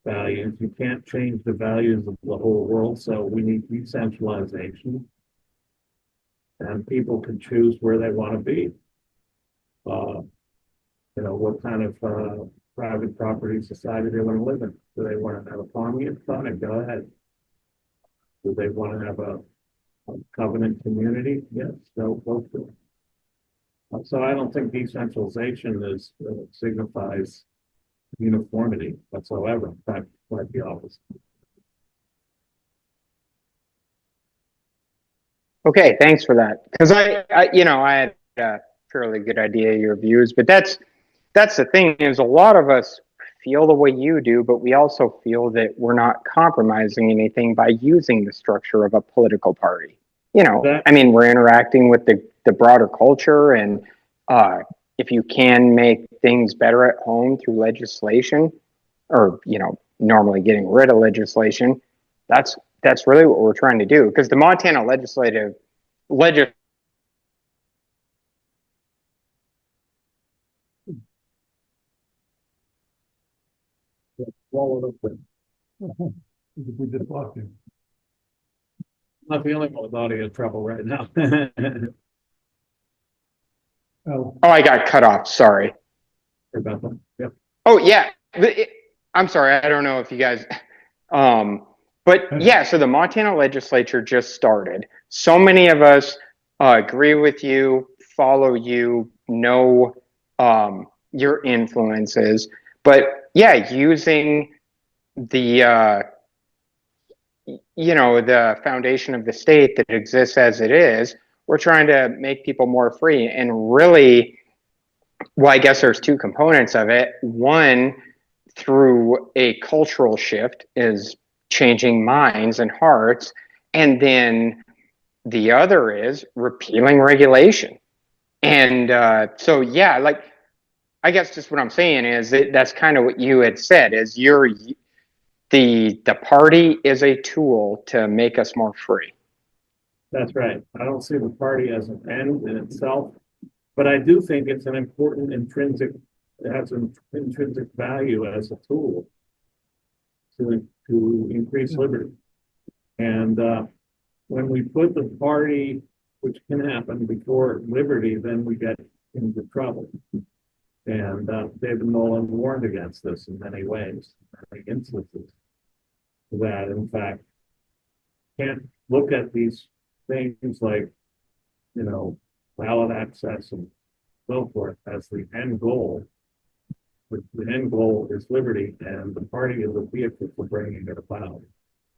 values. You can't change the values of the whole world, so we need decentralization. And people can choose where they want to be. What kind of private property society they want to live in. Do they want to have a commune? Fine, go ahead. Do they want to have a covenant community? Yes, go for it. So I don't think decentralization signifies uniformity whatsoever. In fact, quite the opposite. Okay, thanks for that. Because I had a fairly good idea of your views, but that's the thing, is a lot of us feel the way you do, but we also feel that we're not compromising anything by using the structure of a political party. We're interacting with the broader culture, and if you can make things better at home through legislation, or normally getting rid of legislation, that's really what we're trying to do. Because the Montana legislature Swallowed up with. We just lost him. Not the only one with audio trouble right now. Oh, I got cut off. Sorry. About that. Yep. Oh yeah. I'm sorry. I don't know if you guys. But yeah. So the Montana legislature just started. So many of us agree with you, follow you, know your influences. But yeah, using the the foundation of the state that exists as it is. We're trying to make people more free. And really, well, I guess there's two components of it. One, through a cultural shift, is changing minds and hearts. And then the other is repealing regulation. And so, yeah, like, I guess just what I'm saying is that's kind of what you had said, is the party is a tool to make us more free. That's right. I don't see the party as an end in itself, but I do think it's an important it has an intrinsic value as a tool to increase liberty. And when we put the party, which can happen, before liberty, then we get into trouble. And David Nolan warned against this in many ways, many instances, that in fact can't look at these things like, ballot access and so forth as the end goal. The end goal is liberty, and the party is a vehicle for bringing it about.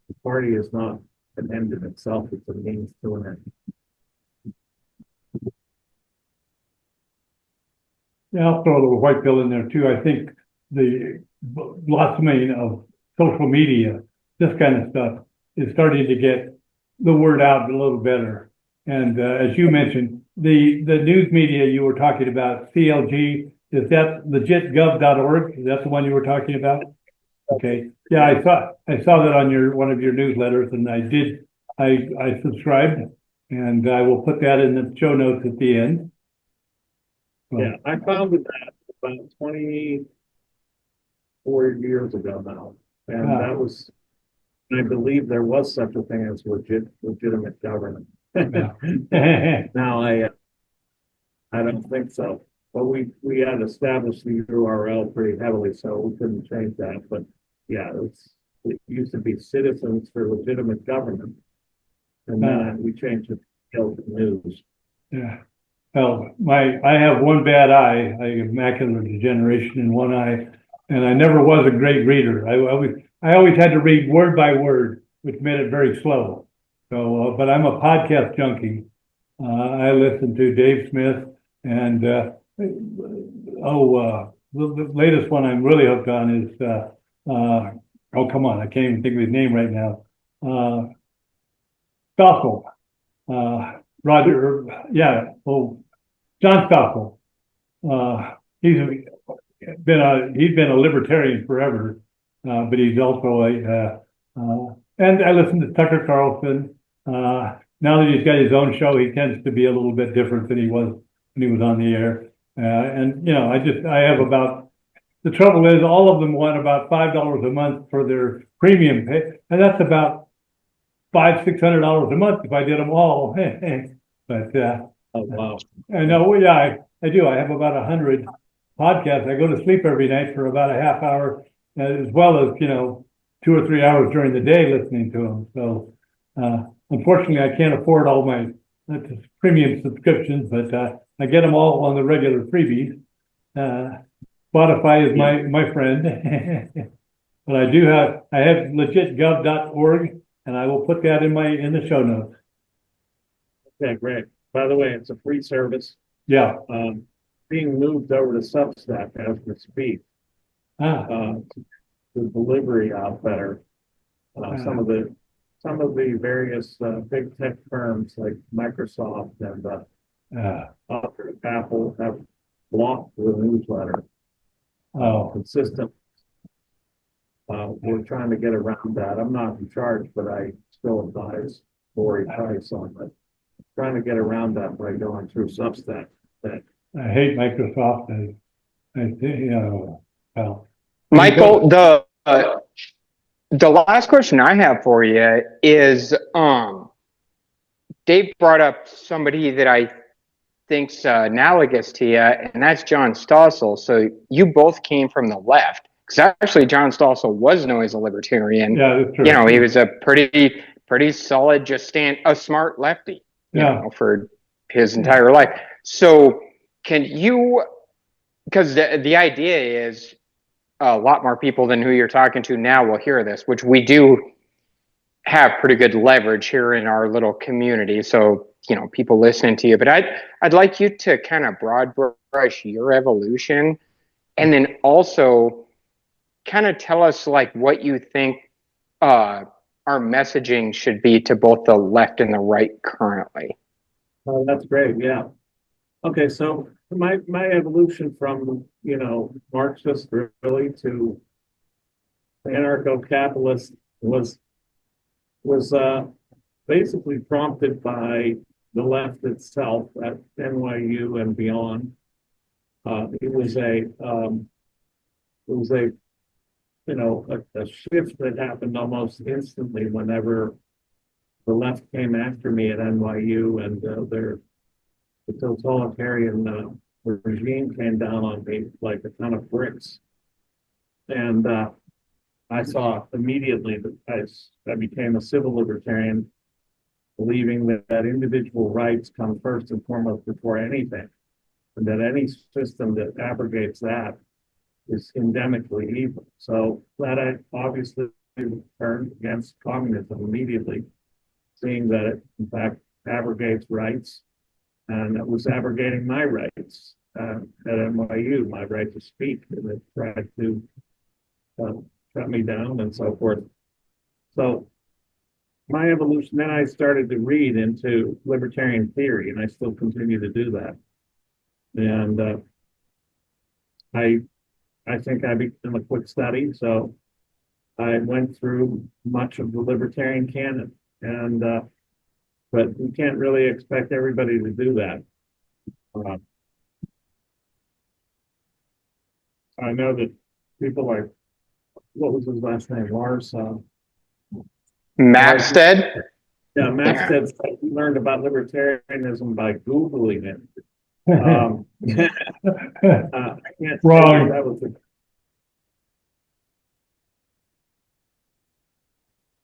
The party is not an end in itself, it's a means to an end. Yeah, I'll throw a little white pill in there too. I think the blossoming of social media, this kind of stuff, is starting to get the word out a little better. And as you mentioned, the news media you were talking about, CLG, is that legitgov.org? Is that the one you were talking about? Okay. Yeah, I saw that on one of your newsletters, and I subscribed, and I will put that in the show notes at the end. Yeah, I founded that about 24 years ago now. And that was, I believe there was such a thing as legitimate government. Now I don't think so. But we had established the URL pretty heavily, so we couldn't change that. But yeah, it used to be Citizens for Legitimate Government. And then we changed it to News. Yeah. Well, I have one bad eye. I have macular degeneration in one eye, and I never was a great reader. I always had to read word by word, which made it very slow. So, but I'm a podcast junkie. I listen to Dave Smith, and the latest one I'm really hooked on is oh, come on, I can't even think of his name right now. Stossel. Roger, yeah, John Stossel. He's been a libertarian forever, but he's also and I listen to Tucker Carlson. Now that he's got his own show, he tends to be a little bit different than he was when he was on the air. And I have about, the trouble is all of them want about $5 a month for their premium pay, and that's about $500-600 a month if I did them all. But oh wow! I know, yeah, I do. I have about 100 podcasts. I go to sleep every night for about a half hour, as well as 2 or 3 hours during the day listening to them. So unfortunately, I can't afford all my premium subscriptions, but I get them all on the regular freebies. Spotify is my friend, but I have legitgov.org. And I will put that in the show notes. Okay, great. By the way, it's a free service. Yeah. Being moved over to Substack as we speak. The delivery out better. Some of the various big tech firms like Microsoft and Apple have blocked the newsletter consistently. We're trying to get around that. I'm not in charge, but I still advise Lori Price on it. Trying to get around that by going through Substack. I hate Microsoft. I think, well. Michael, the last question I have for you is, Dave brought up somebody that I think's analogous to you, and that's John Stossel. So you both came from the left. Because actually, John Stossel was known as a libertarian. Yeah, that's true. He was a pretty solid, a smart lefty. For his entire life. So, can you? Because the idea is a lot more people than who you're talking to now will hear this, which we do have pretty good leverage here in our little community. So, you know, people listening to you, but I'd like you to kind of broad brush your evolution, and then also kind of tell us like what you think our messaging should be to both the left and the right currently. Oh, that's great. Yeah. Okay. So my evolution from, Marxist really to anarcho-capitalist was basically prompted by the left itself at NYU and beyond. It was a shift that happened almost instantly whenever the left came after me at NYU, and the totalitarian regime came down on me like a ton of bricks. And I saw immediately that I became a civil libertarian, believing that individual rights come first and foremost before anything, and that any system that abrogates that is endemically evil. So that I obviously turned against communism immediately, seeing that it in fact abrogates rights, and it was abrogating my rights at NYU, my right to speak, and it tried to shut me down and so forth. So my evolution, then I started to read into libertarian theory, and I still continue to do that. And I think I became a quick study, so I went through much of the libertarian canon, and but we can't really expect everybody to do that. I know that people like, what was his last name? Lars. Maxted? Yeah, Maxted said he learned about libertarianism by Googling it. I can't Wrong. that was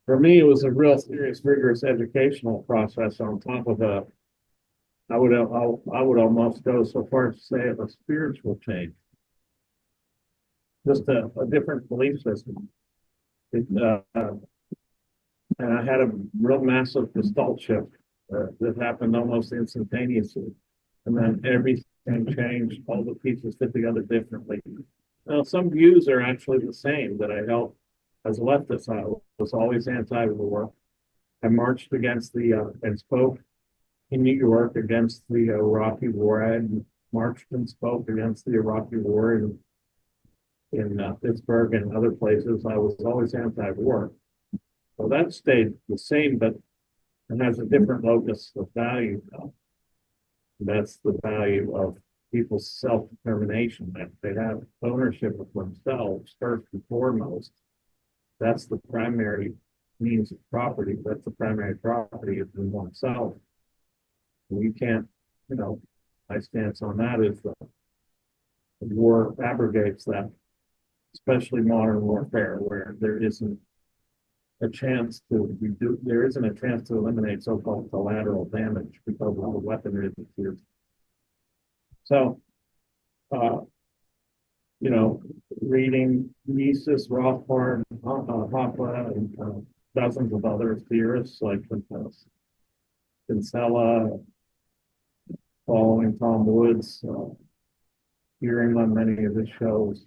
for me, it was a real serious, rigorous educational process on top of I would almost go so far as to say a spiritual change, just a different belief system. And I had a real massive gestalt shift that happened almost instantaneously. And then everything changed, all the pieces fit together differently. Now, some views are actually the same that I held as a leftist. I was always anti-war. I marched against and spoke in New York against the Iraqi war. I had marched and spoke against the Iraqi war in Pittsburgh and other places. I was always anti-war. So that stayed the same, but it has a different locus of value now. That's the value of people's self-determination, that they have ownership of themselves first and foremost. That's the primary means of property. That's the primary property of oneself. And you can't, my stance on that is the war abrogates that, especially modern warfare, where there isn't a chance to eliminate so-called collateral damage because of the weaponry that's used. So, reading Mises, Rothbard, Hoppe, and dozens of other theorists like Kinsella, following Tom Woods, hearing on many of his shows,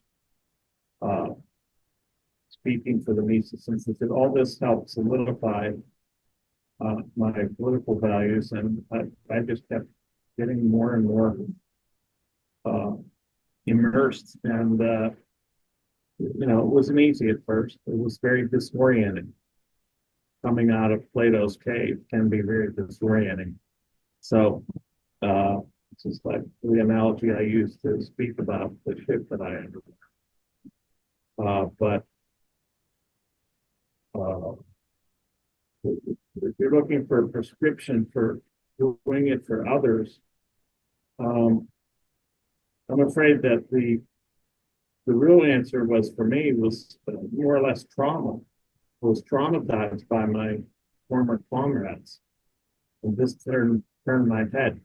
speaking for the Mises Institute. All this helped solidify my political values, and I just kept getting more and more immersed. And it wasn't easy at first. It was very disorienting. Coming out of Plato's cave can be very disorienting. So it's just like the analogy I used to speak about the ship that I underwent. But if you're looking for a prescription for doing it for others, I'm afraid that the real answer was for me was more or less trauma. I was traumatized by my former comrades, and this turned my head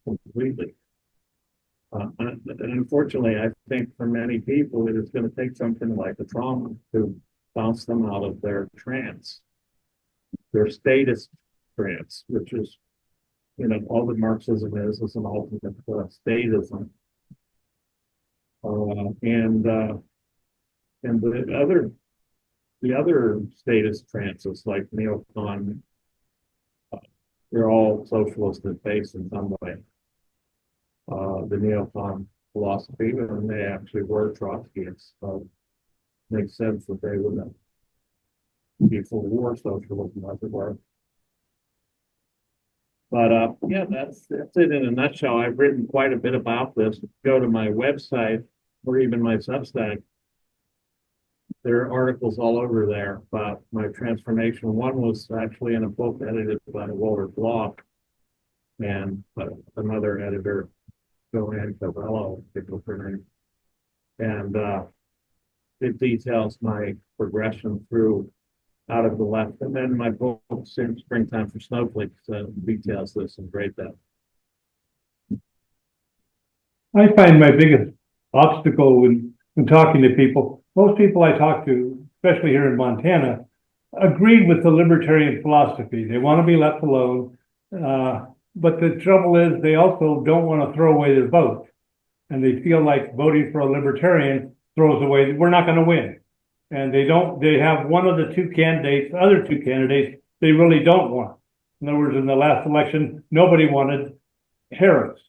completely. And unfortunately, I think for many people, it is going to take something like a trauma to bounce them out of their trance. their statist trance, which is, all that Marxism is an ultimate statism. And the other statist trances like neocon, they're all socialist in base in some way. The neocon philosophy, and they actually were Trotskyists, so it makes sense that they would be for war socialism, as it were. But yeah, that's it in a nutshell. I've written quite a bit about this. Go to my website or even my Substack. There are articles all over there about my transformation. One was actually in a book edited by Walter Block, and another editor, Joanne Covello, and it details my progression through out of the left. And then my book, Springtime for Snowflakes, details this in great depth. I find my biggest obstacle when talking to people, most people I talk to, especially here in Montana, agree with the libertarian philosophy. They want to be left alone. But the trouble is they also don't want to throw away their vote. And they feel like voting for a libertarian throws away, we're not going to win. And they have one of the other two candidates they really don't want. In other words, in the last election, nobody wanted Harris.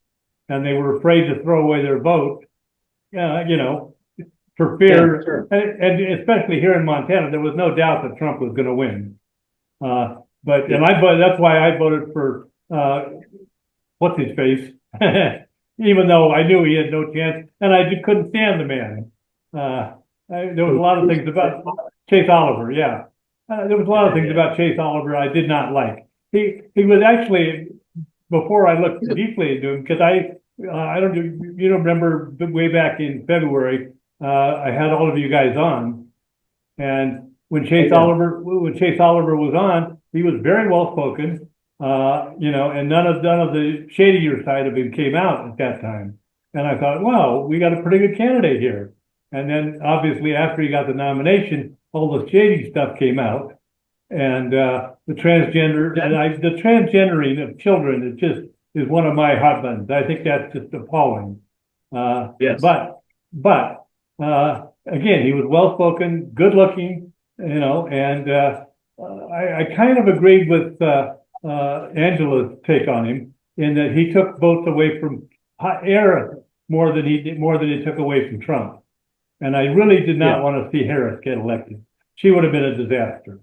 And they were afraid to throw away their vote, for fear. Yeah, sure. And especially here in Montana, there was no doubt that Trump was going to win. That's why I voted for what's his face, even though I knew he had no chance, and I just couldn't stand the man. There was a lot of things about Chase Oliver, yeah. There was a lot of things about Chase Oliver I did not like. He was actually, before I looked deeply into him, because I don't remember way back in February, I had all of you guys on, and when Chase Oliver was on, he was very well spoken. And none of the shadier side of him came out at that time. And I thought, well, we got a pretty good candidate here. And then obviously after he got the nomination, all the shady stuff came out. And the transgendering of children is one of my hot buttons. I think that's just appalling. Yes. But again, he was well spoken, good looking, and I kind of agreed with Angela's take on him in that he took votes away from Harris more than he took away from Trump. And I really did not want to see Harris get elected. She would have been a disaster.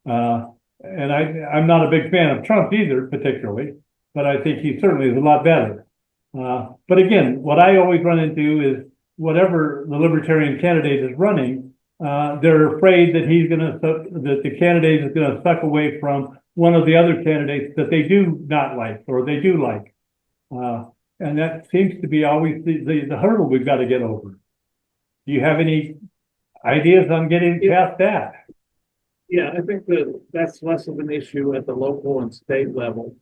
And I'm not a big fan of Trump either, particularly, but I think he certainly is a lot better. But again, what I always run into is whatever the libertarian candidate is running, they're afraid that that the candidate is going to suck away from one of the other candidates that they do not like or they do like. And that seems to be always the hurdle we've got to get over. Do you have any ideas on getting past that? Yeah, I think that's less of an issue at the local and state level.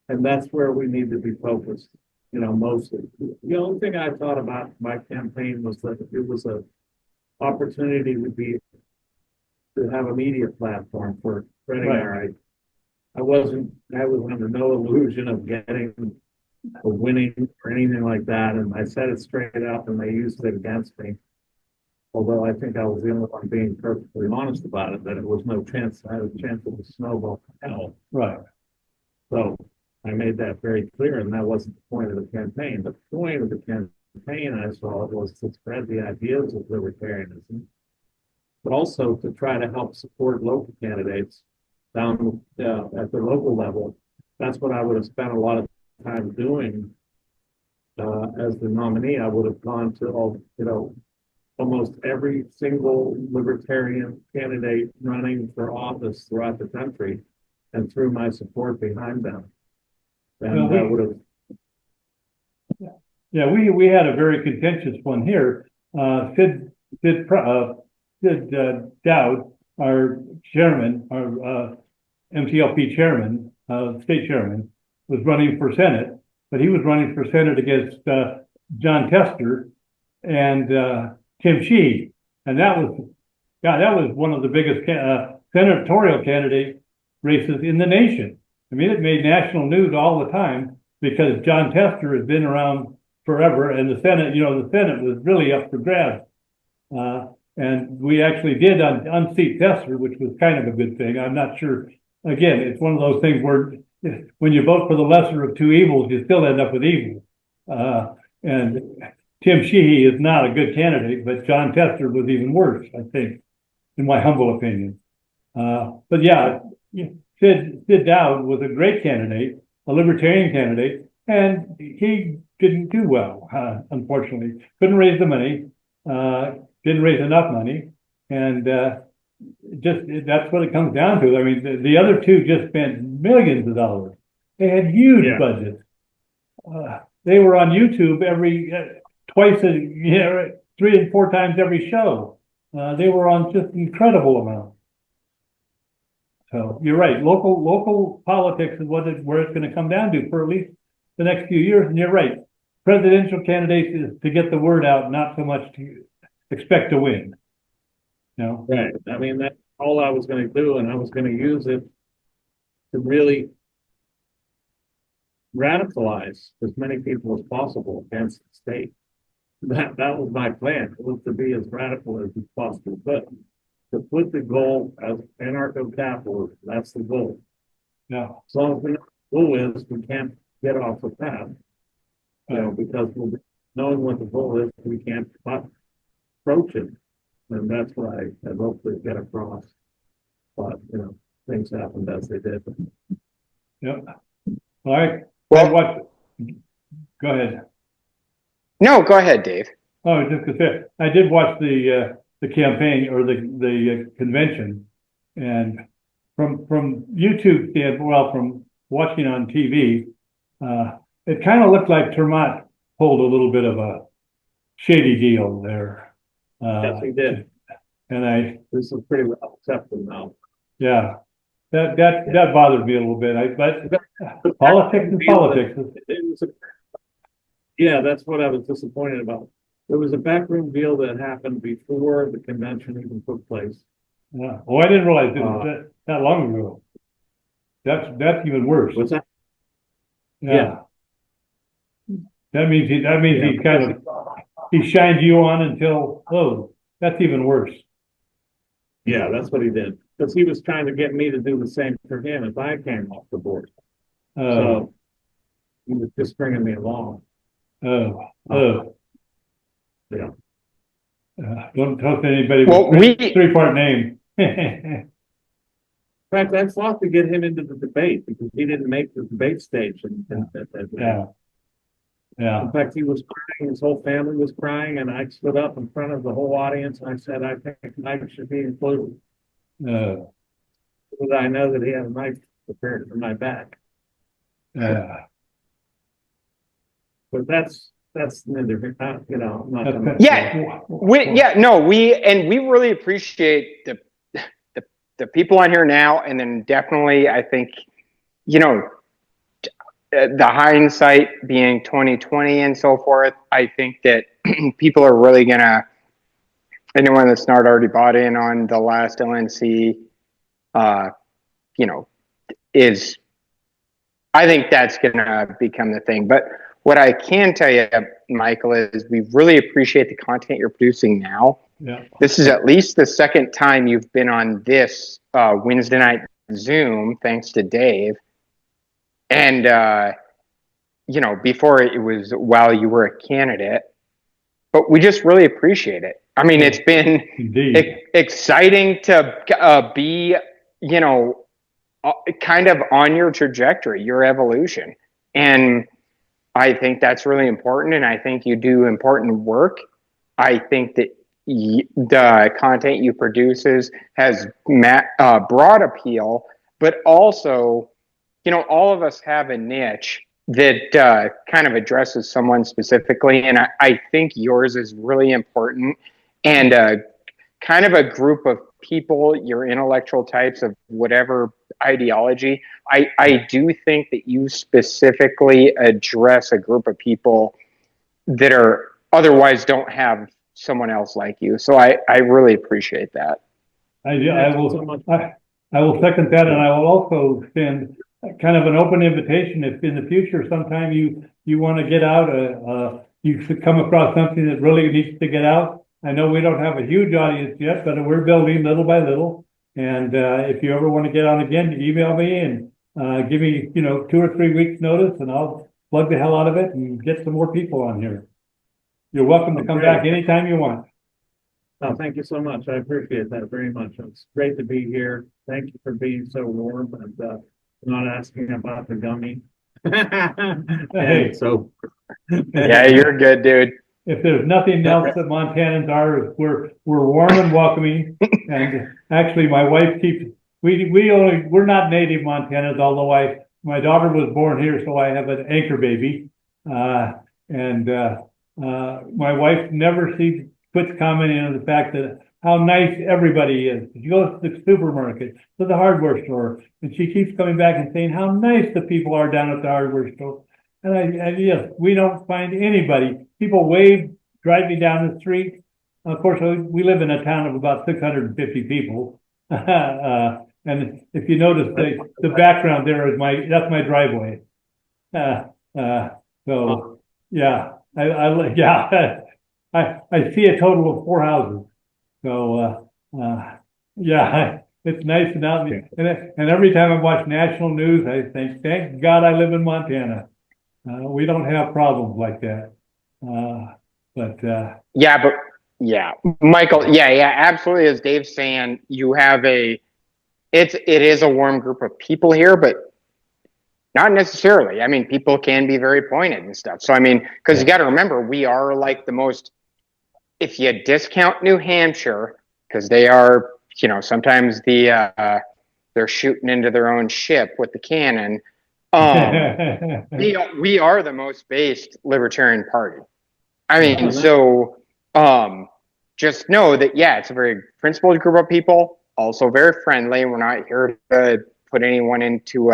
And that's where we need to be focused, mostly. The only thing I thought about my campaign was that it was an opportunity to have a media platform for spreading our. I was under no illusion of getting or winning or anything like that. And I said it straight up and they used it against me. Although I think I was the only one being perfectly honest about it, that it was no chance. I had a chance of a snowball hell. Right. So I made that very clear, and that wasn't the point of the campaign. The point of the campaign I saw was to spread the ideas of libertarianism, but also to try to help support local candidates down at the local level. That's what I would have spent a lot of time doing as the nominee. I would have gone to almost every single libertarian candidate running for office throughout the country and threw my support behind them. And I would have. Yeah, we had a very contentious one here. Sid Dowd, our chairman, our MTLP chairman, state chairman, was running for Senate, but he was running for Senate against John Tester and Tim Shee, and that was one of the biggest senatorial candidates races in the nation. I mean, it made national news all the time because John Tester has been around forever, and the Senate, the Senate was really up for grabs. And we actually did unseat Tester, which was kind of a good thing. I'm not sure. Again, it's one of those things where when you vote for the lesser of two evils, you still end up with evil. And Tim Sheehy is not a good candidate, but John Tester was even worse, I think, in my humble opinion. But yeah, Sid Dowd was a great candidate, a libertarian candidate, and he didn't do well, unfortunately. Couldn't raise the money, didn't raise enough money, and just that's what it comes down to. I mean, the other two just spent millions of dollars. They had huge budgets. They were on YouTube twice 3 and 4 times every show. They were on just incredible amounts. So you're right. Local politics is where it's going to come down to for at least the next few years. And you're right. Presidential candidates is to get the word out, not so much to expect to win. Right. I mean, that's all I was going to do, and I was going to use it to really radicalize as many people as possible against the state. That was my plan. It was to be as radical as we possibly could. To put the goal as anarcho-capitalism, that's the goal. Yeah. As long as we know what the goal is, we can't get off the path. Because we'll be knowing what the goal is, we can't approach it. And that's what I hopefully get across. But, things happened as they did. Yep. All right. Well, go ahead. No, go ahead, Dave. Oh, just to say, I did watch the campaign or the convention, and from YouTube standpoint, from watching on TV, it kind of looked like Termont pulled a little bit of a shady deal there. Yes, he did. And this is pretty well accepted now. Yeah, that bothered me a little bit. But politics is politics. Yeah, that's what I was disappointed about. There was a backroom deal that happened before the convention even took place. Yeah. Oh, I didn't realize it was that long ago. That's even worse. What's that? Yeah. That means he shined you on until that's even worse. Yeah, that's what he did. Because he was trying to get me to do the same for him if I came off the board. So he was just bringing me along. Yeah. Don't talk to anybody Well, with three-part name. In fact, I fought to get him into the debate because he didn't make the debate stage. Yeah. In fact, he was crying. His whole family was crying, and I stood up in front of the whole audience and I said, "I think Mike should be included." Because I know that he had a knife prepared for my back. But that's neither, I'm not gonna. Yeah, we really appreciate the people on here now, and then definitely I think the hindsight being 2020 and so forth. I think that people are really gonna, anyone that's not already bought in on the last LNC, is, I think that's gonna become the thing. But what I can tell you, Michael, is we really appreciate the content you're producing now. Yeah. This is at least the second time you've been on this Wednesday night Zoom, thanks to Dave. And, before it was while you were a candidate. But we just really appreciate it. I mean, it's been exciting to be, kind of on your trajectory, your evolution. And I think that's really important, and I think you do important work. I think that the content you produces has broad appeal, but also, all of us have a niche that kind of addresses someone specifically, and I think yours is really important, and kind of a group of people, your intellectual types of whatever ideology. I do think that you specifically address a group of people that are otherwise don't have someone else like you. So I really appreciate that. I will. I will second that, and I will also send kind of an open invitation if in the future sometime you want to get out, you should come across something that really needs to get out. I know we don't have a huge audience yet, but we're building little by little. And if you ever want to get on again, email me and give me 2 or 3 weeks notice, and I'll plug the hell out of it and get some more people on here. You're welcome to come back anytime you want. Oh, thank you so much. I appreciate that very much. It's great to be here. Thank you for being so warm and not asking about the gummy. Hey. So Yeah, you're good, dude. If there's nothing else that Montanans are, we're warm and welcoming. And actually, my wife keeps we're not native Montanans, although my daughter was born here, so I have an anchor baby. My wife never quits commenting on the fact that how nice everybody is. She goes to the supermarket, to the hardware store, and she keeps coming back and saying how nice the people are down at the hardware store. And yes, we don't find anybody. People wave, drive me down the street. Of course, we live in a town of about 650 people. And if you notice, the background there is that's my driveway. So yeah, I see a total of 4 houses. So yeah, it's nice and out. And every time I watch national news, I think, thank God I live in Montana. We don't have problems like that. Yeah, Michael, yeah, absolutely. As Dave's saying, you have it is a warm group of people here, but not necessarily. I mean, people can be very pointed and stuff. So, I mean, because you got to remember, we are like the most, if you discount New Hampshire, because they are, sometimes they're shooting into their own ship with the cannon. We are the most based Libertarian Party. I mean, so just know that, yeah, it's a very principled group of people, also very friendly. We're not here to put anyone into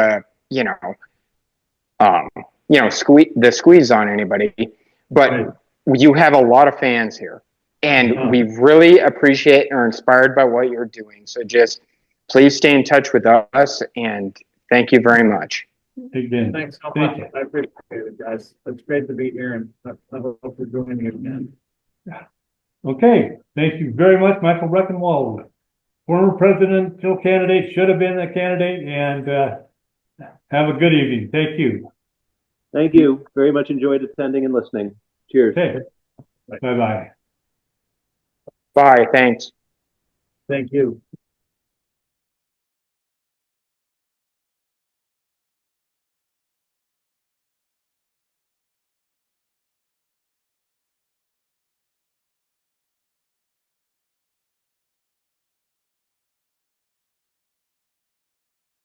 squeeze on anybody, but you have a lot of fans here, and we really appreciate and are inspired by what you're doing. So just please stay in touch with us, and thank you very much. Again, thanks so much. I appreciate it, guys. It's great to be here, and I hope we're joining you again. Okay, thank you very much, Michael Rectenwald, former presidential candidate, should have been a candidate, and have a good evening. Thank you. Thank you. Very much enjoyed attending and listening. Cheers. Okay. Bye-bye. Bye. Thanks. Thank you.